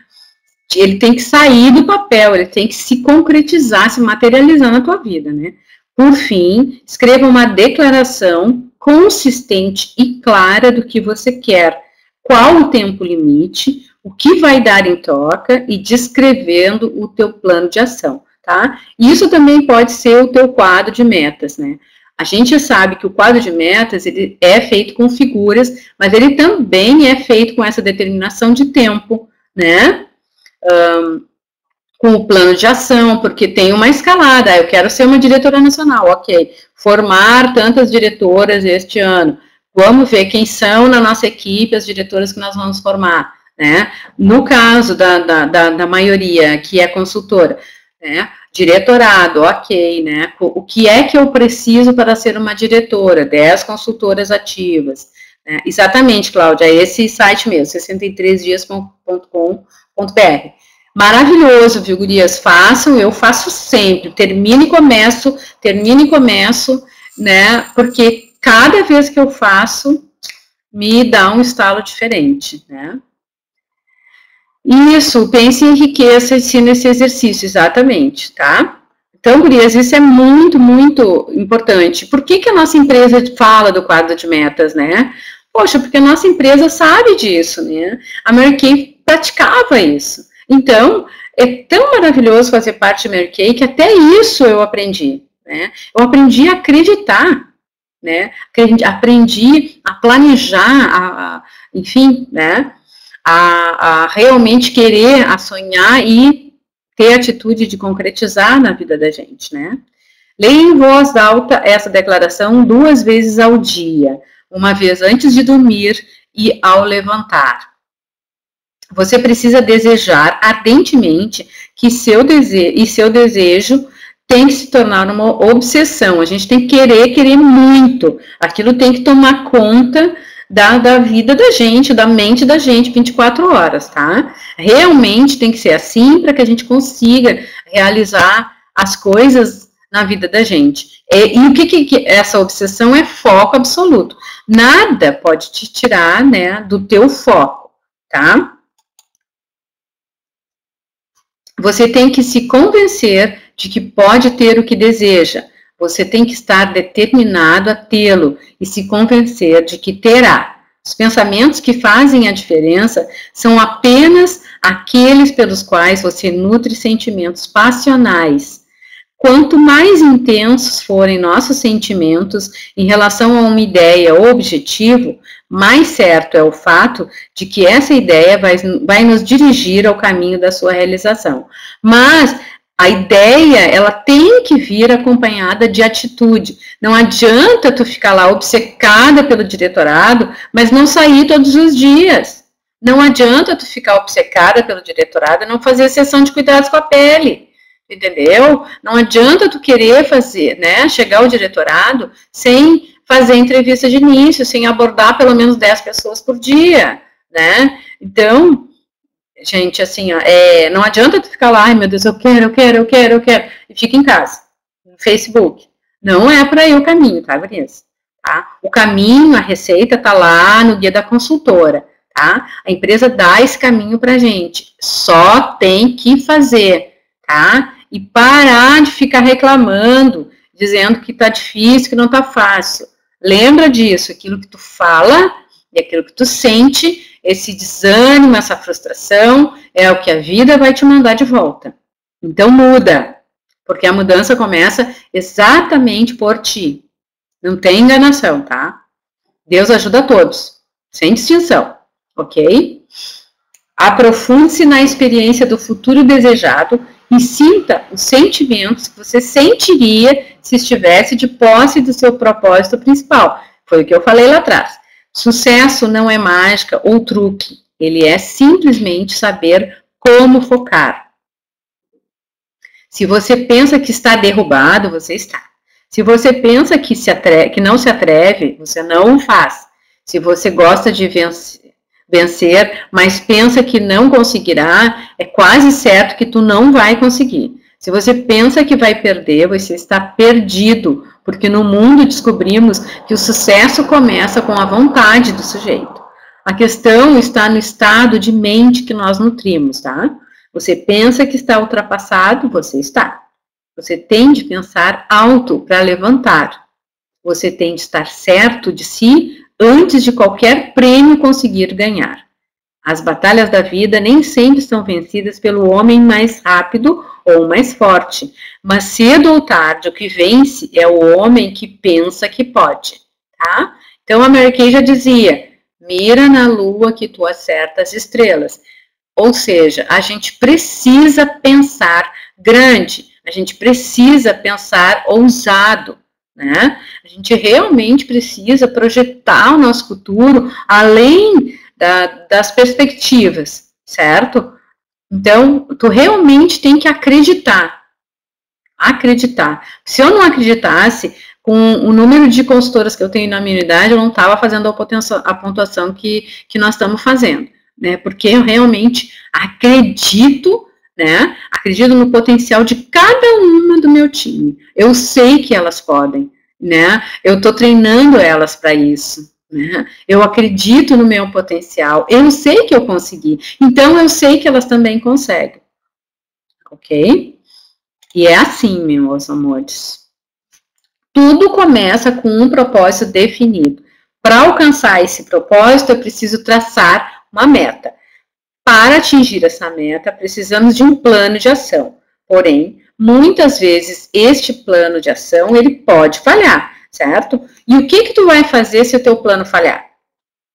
Ele tem que sair do papel, ele tem que se concretizar, se materializar na tua vida, né? Por fim, escreva uma declaração consistente e clara do que você quer, qual o tempo limite, o que vai dar em troca e descrevendo o teu plano de ação, tá? Isso também pode ser o teu quadro de metas, né? A gente sabe que o quadro de metas, ele é feito com figuras, mas ele também é feito com essa determinação de tempo, né? Com o plano de ação, porque tem uma escalada, eu quero ser uma diretora nacional, ok, formar tantas diretoras este ano, vamos ver quem são na nossa equipe as diretoras que nós vamos formar, né, no caso da maioria que é consultora, né, diretorado, ok, né, o que é que eu preciso para ser uma diretora, 10 consultoras ativas, né? Exatamente, Cláudia, é esse site mesmo, 63dias.com.br. Maravilhoso, viu, gurias? Façam, eu faço sempre, termino e começo, né, porque cada vez que eu faço, me dá um estalo diferente, né. Isso, pense em riqueza, ensina esse exercício, exatamente, tá? Então, gurias, isso é muito, muito importante. Por que a nossa empresa fala do quadro de metas, né? Poxa, porque a nossa empresa sabe disso, né? A Mary Kay praticava isso. Então, é tão maravilhoso fazer parte da Mary Kay que até isso eu aprendi, né? Eu aprendi a acreditar, né? Aprendi a planejar, enfim, né? A realmente querer, a sonhar e ter atitude de concretizar na vida da gente, né? Leia em voz alta essa declaração 2 vezes ao dia, uma vez antes de dormir e ao levantar. Você precisa desejar ardentemente que seu desejo tem que se tornar uma obsessão. A gente tem que querer muito. Aquilo tem que tomar conta da vida da gente, da mente da gente, 24 horas, tá? Realmente tem que ser assim para que a gente consiga realizar as coisas na vida da gente. E o que essa obsessão é? Foco absoluto. Nada pode te tirar, né, do teu foco, tá? Você tem que se convencer de que pode ter o que deseja. Você tem que estar determinado a tê-lo e se convencer de que terá. Os pensamentos que fazem a diferença são apenas aqueles pelos quais você nutre sentimentos passionais. Quanto mais intensos forem nossos sentimentos em relação a uma ideia ou objetivo, mais certo é o fato de que essa ideia vai nos dirigir ao caminho da sua realização. Mas a ideia, ela tem que vir acompanhada de atitude. Não adianta tu ficar lá obcecada pelo diretorado, mas não sair todos os dias. Não adianta tu ficar obcecada pelo diretorado e não fazer sessão de cuidados com a pele. Entendeu? Não adianta tu querer fazer, né, chegar ao diretorado sem fazer entrevista de início, sem abordar pelo menos 10 pessoas por dia, né? Então, gente, assim, não adianta tu ficar lá, ai meu Deus, eu quero, e fica em casa, no Facebook. Não é por aí o caminho, tá, gurias? Tá? O caminho, a receita tá lá no guia da consultora, tá? A empresa dá esse caminho pra gente, só tem que fazer, tá? E parar de ficar reclamando, dizendo que tá difícil, que não tá fácil. Lembra disso, aquilo que tu fala e aquilo que tu sente, esse desânimo, essa frustração, é o que a vida vai te mandar de volta. Então muda, Porque a mudança começa exatamente por ti. Não tem enganação, tá? Deus ajuda a todos, sem distinção, ok? Aprofunde-se na experiência do futuro desejado e sinta os sentimentos que você sentiria se estivesse de posse do seu propósito principal. Foi o que eu falei lá atrás. Sucesso não é mágica ou truque. Ele é simplesmente saber como focar. Se você pensa que está derrubado, você está. Se você pensa que não se atreve, você não o faz. Se você gosta de vencer, mas pensa que não conseguirá, é quase certo que tu não vai conseguir. Se você pensa que vai perder, você está perdido, porque no mundo descobrimos que o sucesso começa com a vontade do sujeito. A questão está no estado de mente que nós nutrimos, tá? Você pensa que está ultrapassado, você está. Você tem de pensar alto para levantar. Você tem de estar certo de si antes de qualquer prêmio conseguir ganhar. As batalhas da vida nem sempre são vencidas pelo homem mais rápido ou mais forte, mas cedo ou tarde o que vence é o homem que pensa que pode, tá? Então a Mary Kay já dizia, mira na lua que tu acerta as estrelas. Ou seja, a gente precisa pensar grande, a gente precisa pensar ousado, né? A gente realmente precisa projetar o nosso futuro além das perspectivas, certo? Então, tu realmente tem que acreditar. Acreditar. Se eu não acreditasse, com o número de consultoras que eu tenho na minha unidade, eu não estava fazendo a pontuação que nós estamos fazendo, né? Porque eu realmente acredito, né? Acredito no potencial de cada uma do meu time. Eu sei que elas podem, né? Eu estou treinando elas para isso, né? Eu acredito no meu potencial. Eu sei que eu consegui. Então, eu sei que elas também conseguem. Ok? E é assim, meus amores. Tudo começa com um propósito definido. Para alcançar esse propósito, é preciso traçar uma meta. Para atingir essa meta, precisamos de um plano de ação. Porém, muitas vezes, este plano de ação, ele pode falhar, certo? E o que tu vai fazer se o teu plano falhar?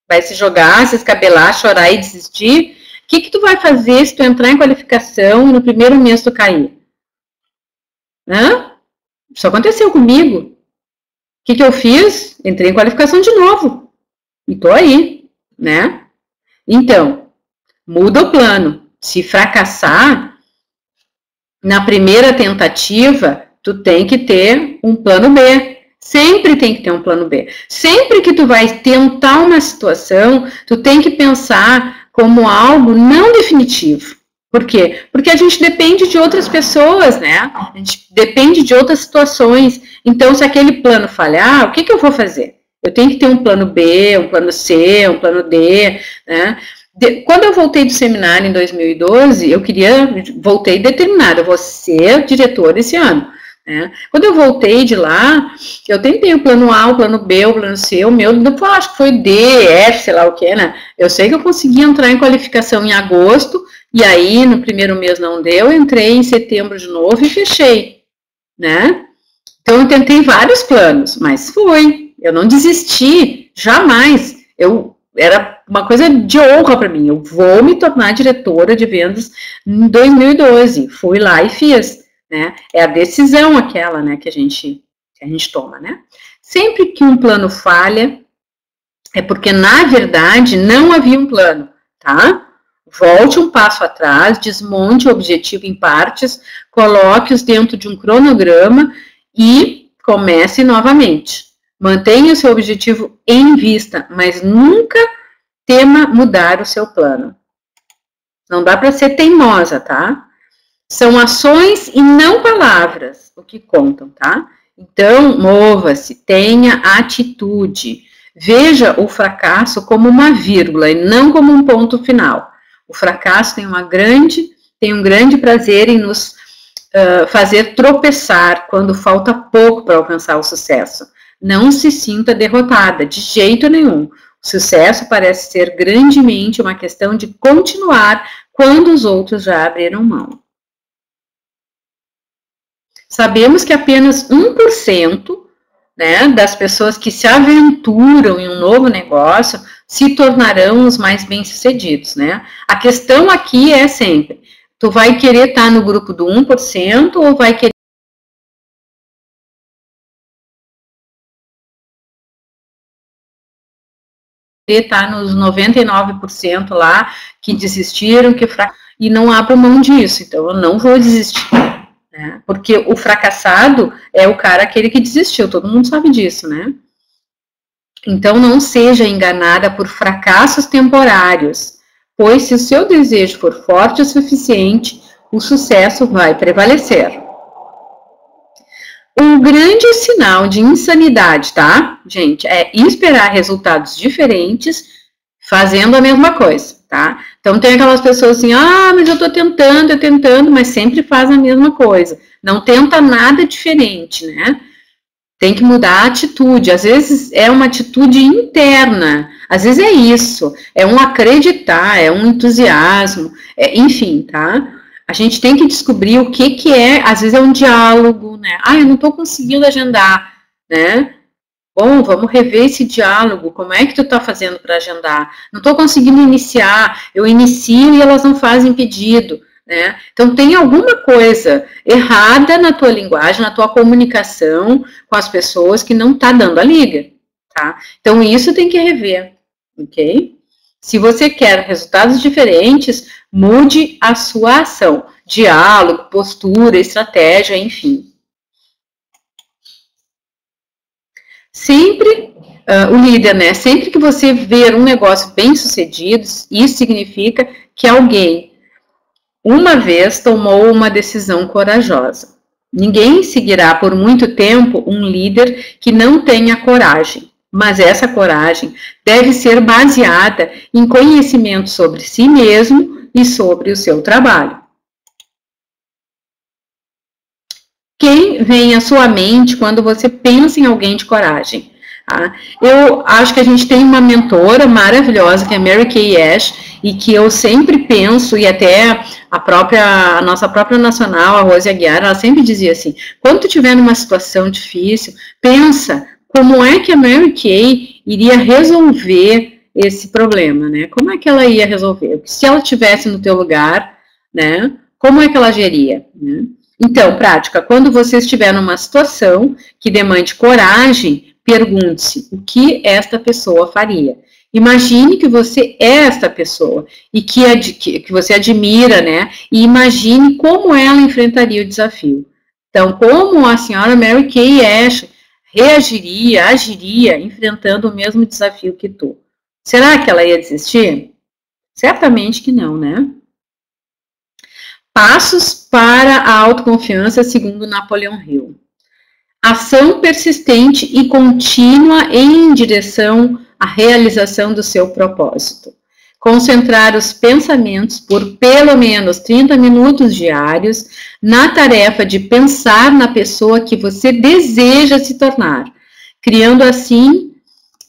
Vai se jogar, se escabelar, chorar e desistir? O que tu vai fazer se tu entrar em qualificação e no primeiro mês tu cair? Hã? Isso aconteceu comigo. O que eu fiz? Entrei em qualificação de novo. E tô aí, né? Então, muda o plano. Se fracassar, na primeira tentativa, tu tem que ter um plano B. Sempre tem que ter um plano B. Sempre que tu vai tentar uma situação, tu tem que pensar como algo não definitivo. Por quê? Porque a gente depende de outras pessoas, né? A gente depende de outras situações. Então, se aquele plano falhar, o que eu vou fazer? Eu tenho que ter um plano B, um plano C, um plano D, né? Quando eu voltei do seminário em 2012, voltei determinada, eu vou ser diretora esse ano. Né? Quando eu voltei de lá, eu tentei o plano A, o plano B, o plano C, o meu, acho que foi D, F, sei lá o que, né? Eu sei que eu consegui entrar em qualificação em agosto, e aí no primeiro mês não deu, entrei em setembro de novo e fechei, né? Então eu tentei vários planos, mas eu não desisti, jamais. Era uma coisa de honra para mim, eu vou me tornar diretora de vendas em 2012, fui lá e fiz, né? É a decisão aquela, né, que a gente toma, né? Sempre que um plano falha, é porque na verdade não havia um plano, tá? Volte um passo atrás, desmonte o objetivo em partes, coloque-os dentro de um cronograma e comece novamente. Mantenha o seu objetivo em vista, mas nunca tema mudar o seu plano. Não dá para ser teimosa, tá? São ações e não palavras o que contam, tá? Então, mova-se, tenha atitude. Veja o fracasso como uma vírgula e não como um ponto final. O fracasso tem um grande prazer em nos fazer tropeçar quando falta pouco para alcançar o sucesso. Não se sinta derrotada, de jeito nenhum. O sucesso parece ser grandemente uma questão de continuar quando os outros já abriram mão. Sabemos que apenas 1%, né, das pessoas que se aventuram em um novo negócio se tornarão os mais bem-sucedidos, né? A questão aqui é sempre, tu vai querer estar no grupo do 1% ou vai querer estar nos 99% lá que desistiram, e não abro mão disso, então eu não vou desistir, né? Porque o fracassado é o cara aquele que desistiu, todo mundo sabe disso, né? Então não seja enganada por fracassos temporários, pois se o seu desejo for forte o suficiente, o sucesso vai prevalecer. Um grande sinal de insanidade, tá, gente, é esperar resultados diferentes fazendo a mesma coisa, tá? Então tem aquelas pessoas assim, mas eu tô tentando, mas sempre faz a mesma coisa. Não tenta nada diferente, né? Tem que mudar a atitude. Às vezes é uma atitude interna, às vezes é isso, é um acreditar, é um entusiasmo, enfim, tá? A gente tem que descobrir o que é, às vezes é um diálogo, né? Eu não tô conseguindo agendar, né? Bom, vamos rever esse diálogo, como é que tu tá fazendo para agendar? Não tô conseguindo iniciar, eu inicio e elas não fazem pedido, né? Então tem alguma coisa errada na tua linguagem, na tua comunicação com as pessoas que não tá dando a liga, tá? Então isso tem que rever, ok? Se você quer resultados diferentes, mude a sua ação, diálogo, postura, estratégia, enfim. Sempre, o líder, né, sempre que você ver um negócio bem sucedido, isso significa que alguém, uma vez, tomou uma decisão corajosa. Ninguém seguirá por muito tempo um líder que não tenha coragem, mas essa coragem deve ser baseada em conhecimento sobre si mesmo e sobre o seu trabalho. Quem vem à sua mente quando você pensa em alguém de coragem? Eu acho que a gente tem uma mentora maravilhosa, que é Mary Kay Ash, e que eu sempre penso, e até a nossa própria nacional, a Rose Aguiar, ela sempre dizia assim, quando tu estiver numa situação difícil, pensa como é que a Mary Kay iria resolver esse problema, né? Como é que ela ia resolver? Se ela estivesse no teu lugar, né? Como é que ela agiria, né? Então, prática, quando você estiver numa situação que demande coragem, pergunte-se o que esta pessoa faria. Imagine que você é esta pessoa e que você admira, né? E imagine como ela enfrentaria o desafio. Então, como a senhora Mary Kay Ash agiria, enfrentando o mesmo desafio que tu? Será que ela ia desistir? Certamente que não, né? Passos para a autoconfiança, segundo Napoleão Hill. Ação persistente e contínua em direção à realização do seu propósito. Concentrar os pensamentos por pelo menos 30 minutos diários na tarefa de pensar na pessoa que você deseja se tornar, criando assim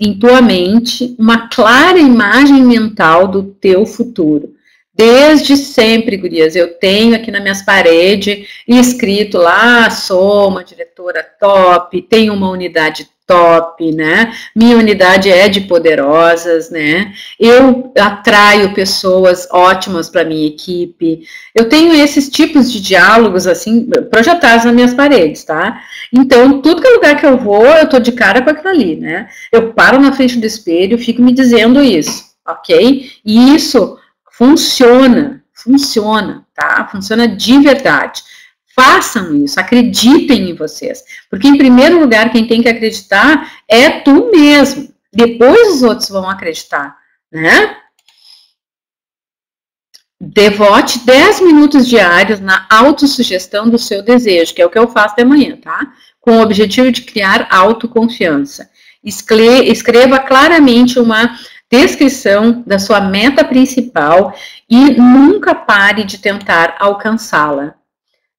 em tua mente uma clara imagem mental do teu futuro. Desde sempre, gurias, eu tenho aqui nas minhas paredes escrito lá, sou uma diretora top, tenho uma unidade top, né? Minha unidade é de poderosas, né? Eu atraio pessoas ótimas para minha equipe. Eu tenho esses tipos de diálogos, assim, projetados nas minhas paredes, tá? Então, tudo que é lugar que eu vou, eu tô de cara com aquilo ali, né? Eu paro na frente do espelho, fico me dizendo isso, ok? E isso funciona, tá? Funciona de verdade. Façam isso, acreditem em vocês. Porque, em primeiro lugar, quem tem que acreditar é tu mesmo. Depois os outros vão acreditar, né? Devote 10 minutos diários na autossugestão do seu desejo, que é o que eu faço de manhã, tá? Com o objetivo de criar autoconfiança. Escreva claramente uma descrição da sua meta principal e nunca pare de tentar alcançá-la.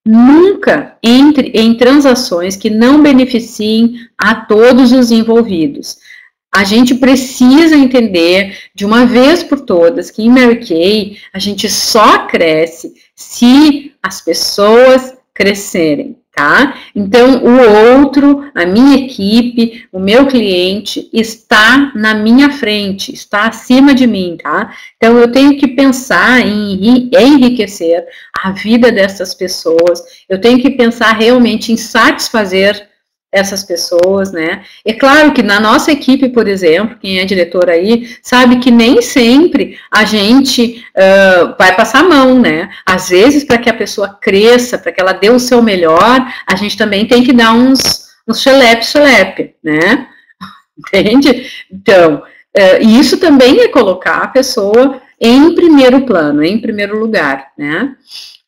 Nunca entre em transações que não beneficiem a todos os envolvidos. A gente precisa entender de uma vez por todas que em Mary Kay a gente só cresce se as pessoas crescerem, tá? Então, o outro, a minha equipe, o meu cliente está na minha frente, está acima de mim, tá? Então, eu tenho que pensar em enriquecer a vida dessas pessoas, eu tenho que pensar realmente em satisfazer essas pessoas, né? É claro que na nossa equipe, por exemplo, quem é diretor aí, sabe que nem sempre a gente vai passar a mão, né? Às vezes, para que a pessoa cresça, para que ela dê o seu melhor, a gente também tem que dar uns xelepe, né? Entende? Então, isso também é colocar a pessoa em primeiro plano, em primeiro lugar, né?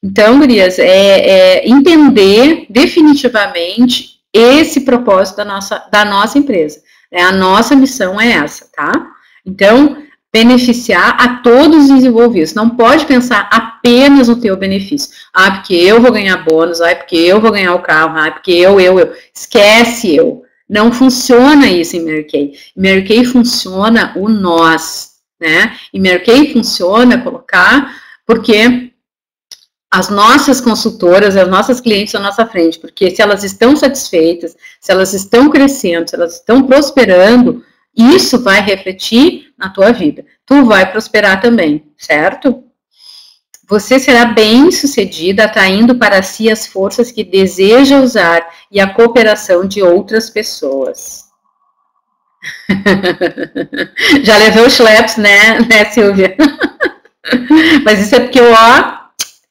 Então, gurias, entender definitivamente esse propósito da nossa empresa. A nossa missão é essa, tá? Então, beneficiar a todos os envolvidos. Não pode pensar apenas no teu benefício. Ah, porque eu vou ganhar bônus, ah, porque eu vou ganhar o carro, ah, porque eu. Esquece eu. Não funciona isso em Mary Kay. Em Mary Kay funciona o nós, né? Em Mary Kay funciona colocar, porque as nossas consultoras, as nossas clientes à nossa frente, porque se elas estão satisfeitas, se elas estão crescendo, se elas estão prosperando, isso vai refletir na tua vida. Tu vai prosperar também, certo? Você será bem-sucedida atraindo para si as forças que deseja usar e a cooperação de outras pessoas. Já levei os schleps, né, Silvia? Mas isso é porque eu,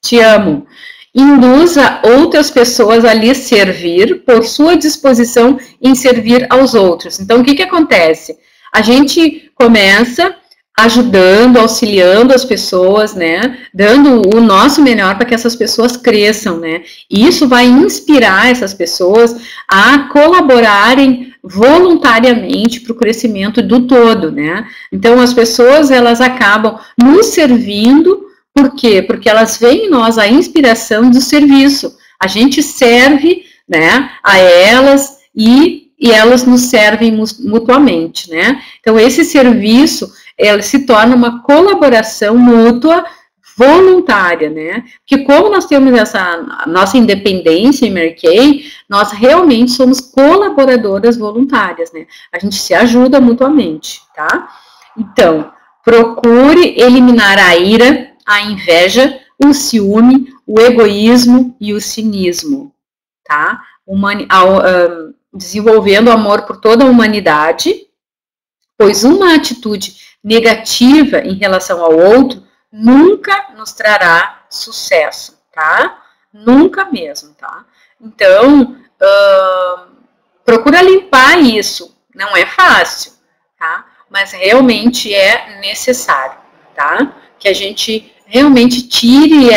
te amo. Induza outras pessoas a lhe servir por sua disposição em servir aos outros. Então, o que acontece? A gente começa ajudando, auxiliando as pessoas, né? Dando o nosso melhor para que essas pessoas cresçam, né? E isso vai inspirar essas pessoas a colaborarem voluntariamente para o crescimento do todo, né? Então, as pessoas, elas acabam nos servindo. Por quê? Porque elas veem em nós a inspiração do serviço. A gente serve, né, a elas e elas nos servem mutuamente, né? Então, esse serviço, ele se torna uma colaboração mútua voluntária, né? Porque como nós temos essa nossa independência em Mary Kay, nós realmente somos colaboradoras voluntárias, né? A gente se ajuda mutuamente, tá? Então, procure eliminar a ira, a inveja, o ciúme, o egoísmo e o cinismo, tá? Desenvolvendo amor por toda a humanidade, pois uma atitude negativa em relação ao outro nunca nos trará sucesso, tá? Nunca mesmo, tá? Então, procura limpar isso, não é fácil, tá? Mas realmente é necessário, tá? Que a gente realmente tire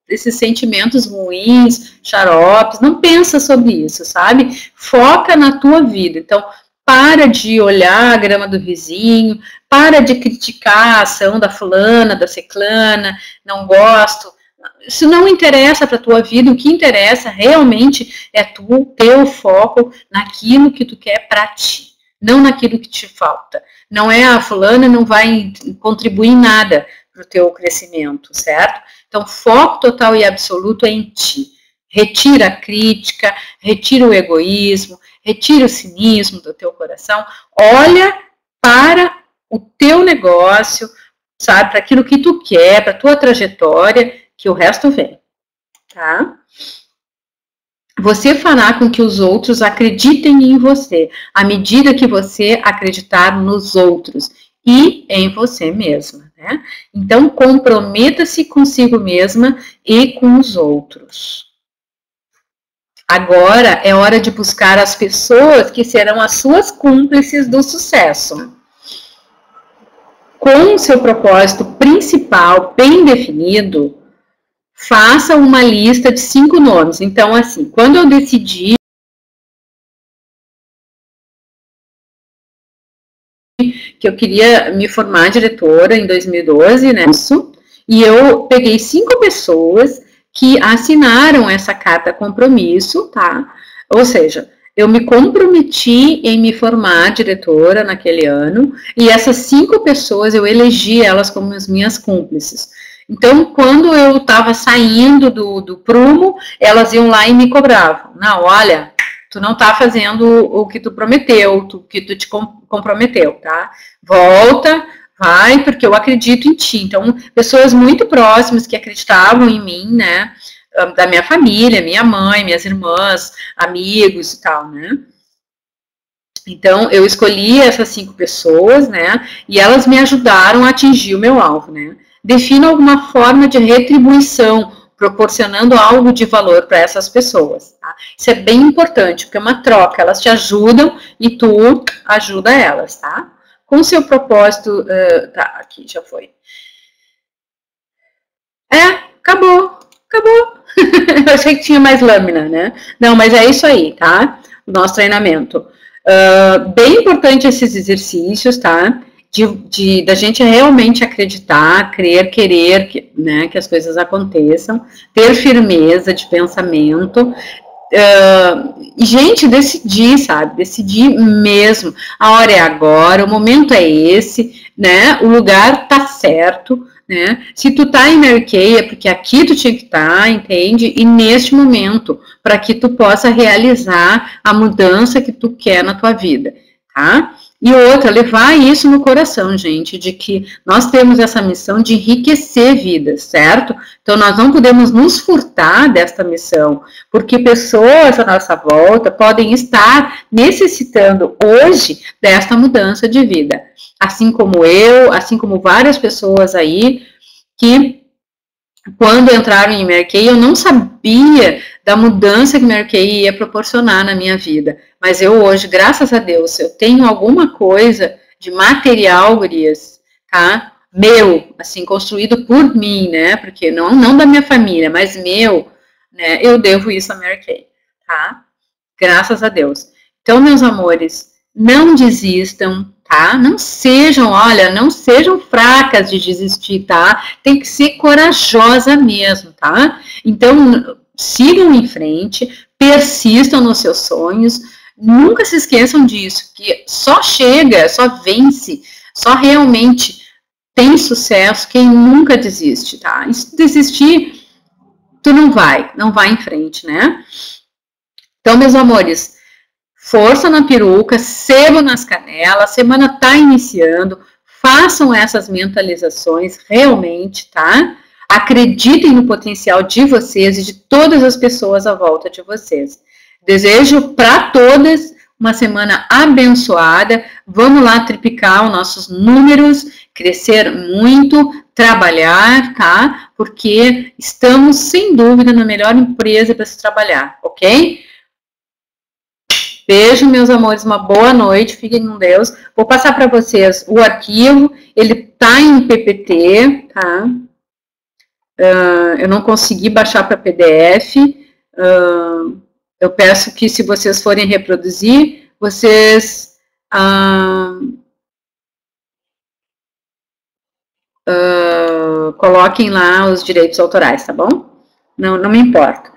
esses sentimentos ruins, xaropes, não pensa sobre isso, sabe? Foca na tua vida. Então, para de olhar a grama do vizinho, para de criticar a ação da fulana, da ciclana, não gosto. Isso não interessa para a tua vida, o que interessa realmente é teu foco naquilo que tu quer para ti, não naquilo que te falta. Não é a fulana, não vai contribuir em nada para o teu crescimento, certo? Então, foco total e absoluto é em ti. Retira a crítica, retira o egoísmo, retira o cinismo do teu coração, olha para o teu negócio, sabe, para aquilo que tu quer, para a tua trajetória, que o resto vem, tá? Você fará com que os outros acreditem em você, à medida que você acreditar nos outros e em você mesma, né? Então, comprometa-se consigo mesma e com os outros. Agora é hora de buscar as pessoas que serão as suas cúmplices do sucesso. Com o seu propósito principal bem definido, faça uma lista de 5 nomes. Então, assim, quando eu decidi que eu queria me formar diretora em 2012, né? E eu peguei 5 pessoas que assinaram essa carta compromisso, tá? Ou seja, eu me comprometi em me formar diretora naquele ano, e essas 5 pessoas eu elegi elas como as minhas cúmplices. Então, quando eu estava saindo do prumo, elas iam lá e me cobravam. Não, olha, tu não tá fazendo o que tu prometeu, o que tu te comprometeu, tá? Volta, vai, porque eu acredito em ti. Então, pessoas muito próximas que acreditavam em mim, né? Da minha família, minha mãe, minhas irmãs, amigos e tal, né? Então, eu escolhi essas 5 pessoas, né? E elas me ajudaram a atingir o meu alvo, né? Defina alguma forma de retribuição, proporcionando algo de valor para essas pessoas, tá? Isso é bem importante, porque é uma troca, elas te ajudam e tu ajuda elas, tá? Com o seu propósito, tá, aqui já foi. Acabou. Eu achei que tinha mais lâmina, né? Não, mas é isso aí, tá? O nosso treinamento. Bem importante esses exercícios, tá? Da gente realmente acreditar, crer, querer, né, que as coisas aconteçam, ter firmeza de pensamento, e, gente, decidir, sabe? Decidir mesmo. A hora é agora, o momento é esse, né? O lugar tá certo, né? Se tu tá em Mary Kay, é porque aqui tu tinha que estar, entende? E neste momento, para que tu possa realizar a mudança que tu quer na tua vida, tá? E outra, levar isso no coração, gente, de que nós temos essa missão de enriquecer vidas, certo? Então, nós não podemos nos furtar desta missão, porque pessoas à nossa volta podem estar necessitando hoje desta mudança de vida. Assim como eu, assim como várias pessoas aí, que quando entraram em Mary Kay, eu não sabia da mudança que Mary Kay ia proporcionar na minha vida. Mas eu hoje, graças a Deus, eu tenho alguma coisa de material, gurias, tá? Meu, assim, construído por mim, né? Porque não da minha família, mas meu, né? Eu devo isso a Mary Kay, tá? Graças a Deus. Então, meus amores, não desistam, tá? Não sejam fracas de desistir, tá? Tem que ser corajosa mesmo, tá? Então, sigam em frente, persistam nos seus sonhos, nunca se esqueçam disso, que só chega, só vence, só realmente tem sucesso quem nunca desiste, tá? E se desistir, tu não vai em frente, né? Então, meus amores, força na peruca, sebo nas canelas, a semana tá iniciando, façam essas mentalizações realmente, tá? Acreditem no potencial de vocês e de todas as pessoas à volta de vocês. Desejo para todas uma semana abençoada. Vamos lá triplicar os nossos números, crescer muito, trabalhar, tá? Porque estamos, sem dúvida, na melhor empresa para se trabalhar, ok? Beijo, meus amores, uma boa noite, fiquem com Deus. Vou passar para vocês o arquivo, ele tá em PPT, tá? Eu não consegui baixar para PDF. Eu peço que, se vocês forem reproduzir, vocês coloquem lá os direitos autorais, tá bom? Não me importa.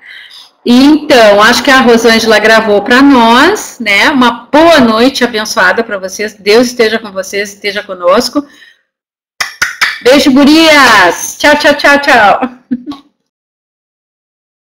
Então, acho que a Rosângela gravou para nós, né? Uma boa noite abençoada para vocês. Deus esteja com vocês, esteja conosco. Beijo, gurias! Tchau, tchau, tchau, tchau.